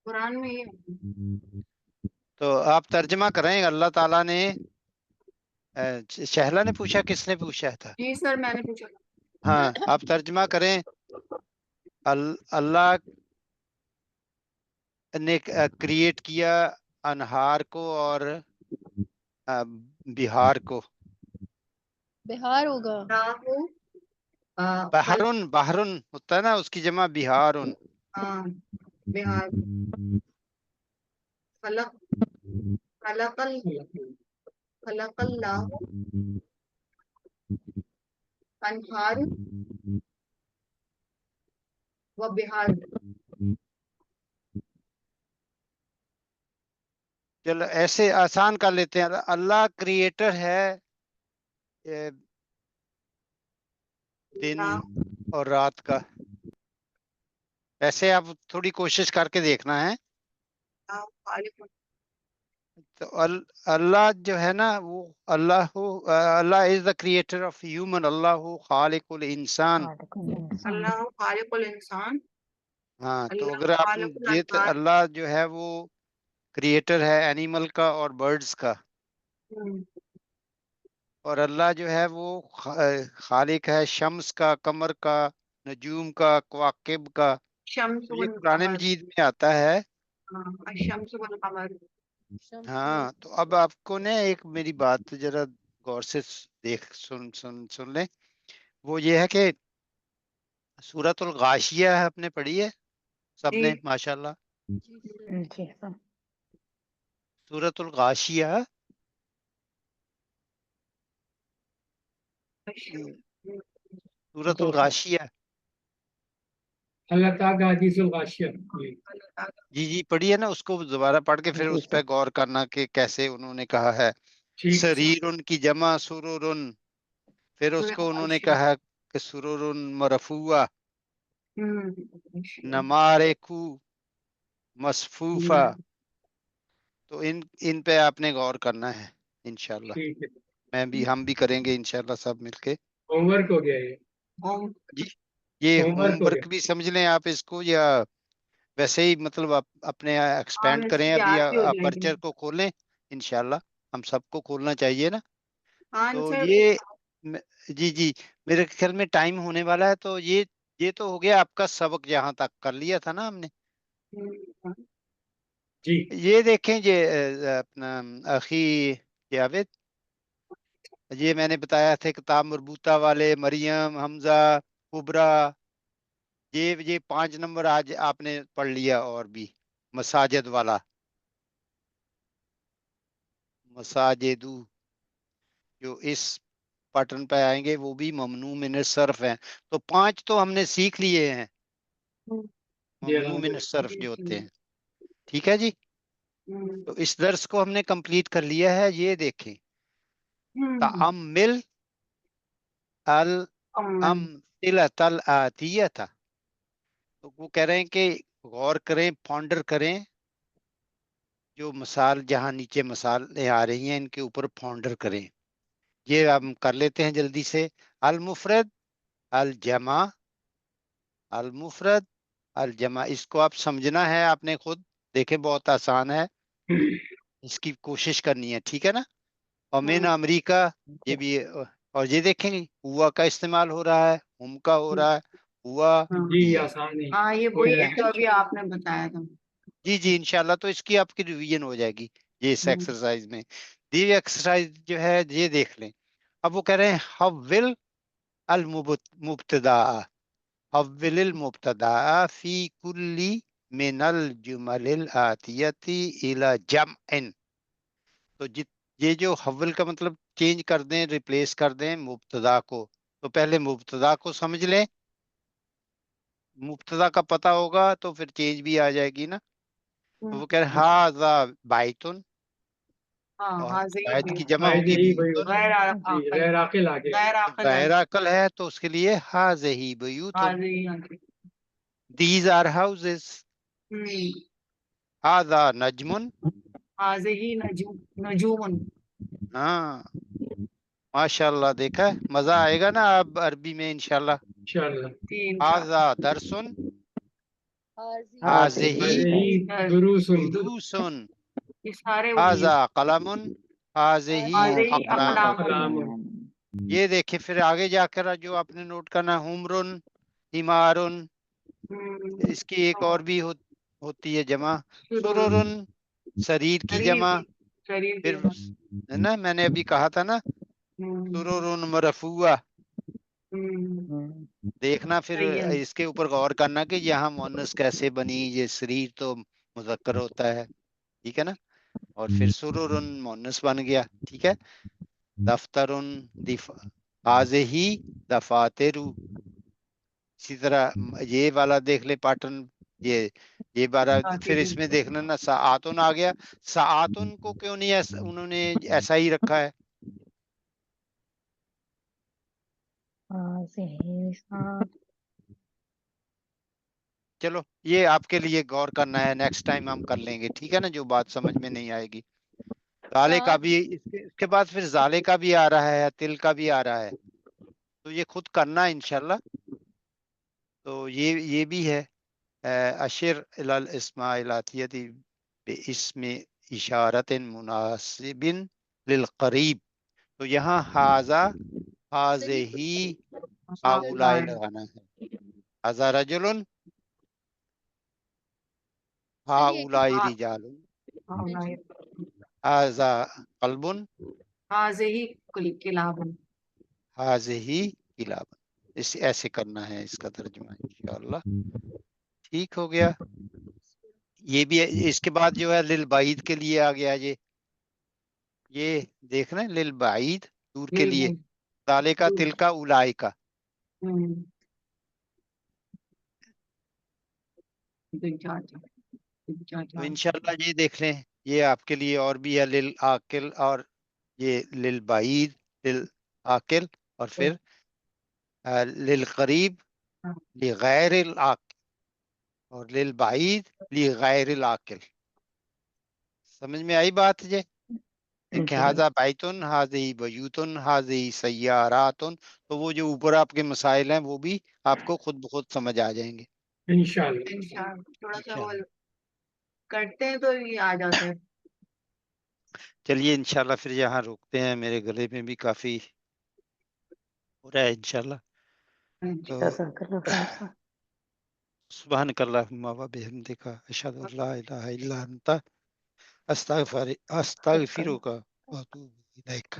कुरान में ये है। तो आप तर्जमा करें। अल्लाह ताला ने, शहला ने पूछा, किसने पूछा था? जी सर मैंने पूछा। हाँ, आप तर्जमा करें। अल्लाह ने क्रिएट किया अनहार को और बिहार को। बिहार होगा। लाहु बहरुन, बहरुन होता है ना, उसकी जमा बिहारुन। बिहार। खलक खलकल खलकल्लाहु अनहारु व बिहार। चलो ऐसे आसान कर लेते हैं। अल्लाह क्रिएटर है दिन और रात का। ऐसे आप थोड़ी कोशिश करके देखना है। तो अल्लाह जो है ना, वो Allah is the creator of human, Allah खालिकुल इंसान। अल्लाह खालिकुल इंसान। हाँ, तो अल्लाह अगर आप खालिकुल ये तो अनहार। अल्लाह जो है वो क्रिएटर है एनिमल का और बर्ड्स का, और अल्लाह जो है वो खालिक है शम्स का, कमर का, नजूम का, कवाकिब का। शम्स तो ये वल कुरान कमर। मजीद में आता है। शम्स वल कमर। हाँ, तो अब आपको ने एक मेरी बात जरा गौर से देख सुन लें। वो ये है कि सूरतुल गाशिया आपने पढ़ी है सबने जी माशाल्लाह। जी सर। सूरतुल गाशिया, सूरतुल जी सर। गाशिया। अल्लाह ताला हदीसुल गाशिया। जी जी पढ़ी है ना, उसको दोबारा पढ़ के फिर जी उस पर सर। गौर करना कि कैसे उन्होंने कहा है। ठीक। शरीरुन की जमा सुरुरुन, फिर उसको उन्होंने कहा कि सुरुरुन मरफुआ, नमारेकू मसफूफा। तो इन पे आपने गौर करना है इंशाल्लाह। ठीक है, हम भी करेंगे इंशाल्लाह सब मिलके। होमवर्क हो गया ये। जी, ये होमवर्क हो होमवर्क गया। भी समझ लें आप इसको, या वैसे ही मतलब आप अपने एक्सपेंड करें। अभी याद भी हो जाएगी। अपर्चर को खोलें इंशाल्लाह, हम सबको खोलना चाहिए ना। तो आंसर। ये जी जी, मेरे ख्याल में टाइम होने वाला है। तो ये तो हो गया आपका सबक, जहां तक कर लिया था ना हमने। जी ये देखें, ये अपना अखी जावेद, ये मैंने बताया था किताब मरबूता वाले, मरियम, हमजा, कुबरा, ये 5 नंबर आज आपने पढ़ लिया। और भी मसाजिद वाला, मसाजिदू, जो इस पैटर्न पे आएंगे वो भी ममनू मिन सर्फ हैं। तो 5 तो हमने सीख लिए हैं जी ममनू मिन सर्फ जो होते हैं। ठीक है जी, तो इस दर्स को हमने कंप्लीट कर लिया है। ये देखें, तअम्मिल अल अमतिलतल आतियता। तो वो कह रहे हैं कि गौर करें, पॉन्डर करें, जो मिसाल जहां नीचे मिसाल आ रही हैं इनके ऊपर पॉन्डर करें। ये हम कर लेते हैं जल्दी से। अल मुफरद, अल जमा, अल मुफरद, अल जमा, इसको आप समझना है आपने खुद। देखें बहुत आसान है, इसकी कोशिश करनी है, ठीक है ना। और मेन अमेरिका, ये भी और ये देखेंगे हुआ का इस्तेमाल हो रहा है, हुम का हो रहा है, हुआ जी दिया। आसान नहीं। हाँ, ये कोई वही है नहीं। जो अभी आपने बताया था। जी जी इंशाल्लाह, तो इसकी आपकी रिवीजन हो जाएगी ये इस एक्सरसाइज में। दी एक्सरसाइज जो है ये देख लें। अब वो कह रहे हैं हव्विल अल मुब्तदा, हव्विल मुब्तदा फी कुल्ली मिनल जुमलिल आतियती इला जमअन। तो ये जो हव्विल का मतलब चेंज कर दें, रिप्लेस कर दें मुब्तदा को। तो पहले मुब्तदा को समझ लें, मुब्तदा का पता होगा तो फिर चेंज भी आ जाएगी ना। तो वो कह रहे हैं हाजा बाइतुन, हाँ, और हाज़िही बैत की भी जमा शायद होगी यही वही बयूतुन। होता गैर है। जी आकल। गैर आकिल आ गया। गैर तो आकल है। बहराकल है तो उसके लिए हाजही बयूतुन, हाज़िही हाज़िही। These are houses. हाजा नजमुन, हाज़िही नजूमुन। हाँ माशाल्लाह, देखा है? मजा आएगा ना अब अरबी में इंशाल्लाह। इंशाल्लाह। तीन चार। हाजा दरसुन, हाजी हाजही हाज़िही दुरूसुन। दुरूसुन, ये सारे वही हाजा है। कलमुन, हाजही हाज़िही अकलामुन। अक़लामुन। ये देखिए फिर आगे जाकर जो आपने नोट करना, हुमरुन, हिमारुन, इसकी एक और भी होती है जमा, सुरुरुन, शरीर की शरीर जमा। की। शरीर की। फिर है ना, मैंने अभी कहा था ना, सुरुरुन मरफुआ। हम्म, देखना फिर सही है। इसके ऊपर गौर करना कि यहाँ मुअन्नस कैसे बनी, ये शरीर तो मुज़क्कर होता है, ठीक है ना, और फिर सुरुरुन मुअन्नस बन गया, ठीक है। दफ्तरुन दिफ हाज़िही दफातिरु। इसी तरह ये वाला देख ले पैटर्न, ये वाला फिर इसमें देखना ना, साआतुन आ गया। साआतुन को क्यों नहीं ऐसा उन्होंने ऐसा ही रखा है? हाज़िही सात। चलो ये आपके लिए गौर करना है, नेक्स्ट टाइम हम कर लेंगे, ठीक है ना, जो बात समझ में नहीं आएगी। जाले का सात भी इसके बाद फिर जाले का भी आ रहा है, तिल का भी आ रहा है, तो ये खुद करना इंशाल्लाह। तो ये भी है अशिर इलल इस्माइलातियति बिस्म इशारतिन मुनासिबिन लिल करीब। तो यहाँ हाजा हाज़िही हाउलाई लगाना है। हाजा रजुलन सर ये हाउलाई हाँ, रिजालुन। हाँ, हाजा कल्बुन हाज़िही किलाबुन। हाज़िही किलाबुन। इस ऐसे करना है इसका तर्जुमा इंशाअल्लाह। ठीक हो गया। ये भी है। इसके बाद जो है लिल बाईद के लिए आ गया, ये देख रहे हैं, लिल बाईद दूर के लिए, ताले का तिल का उलाई का। तो इंशाल्लाह ये देख लें, ये आपके लिए और भी है, लिल आकिल, और ये लिल बाईद, लिल आकिल, और फिर लिल करीब लि गैरिल आकिल, और लिल बाईद लि गैरिल आकिल। समझ में आई बात जे? देखें, जी हाजा बैतुन, हाजी बयूतुन, हाजी सय्यारातुन। तो वो जो ऊपर आपके मसाइल हैं वो भी आपको खुद ब खुद समझ आ जाएंगे इंशाल्लाह। थोड़ा सा वो इंशाल्लाह। करते हैं तो ये आ जाते हैं। चलिए इंशाल्लाह फिर यहाँ रोकते हैं, मेरे गले में भी काफी हो रहा है इंशाल्लाह। तो जज़ाकल्लाह खैर। सुब्हानकल्लाहुम्मा व बिहम्दिका अशहदु अल्ला इलाहा इल्ला अंता अस्तगफिरुका व अतूबु इलैक।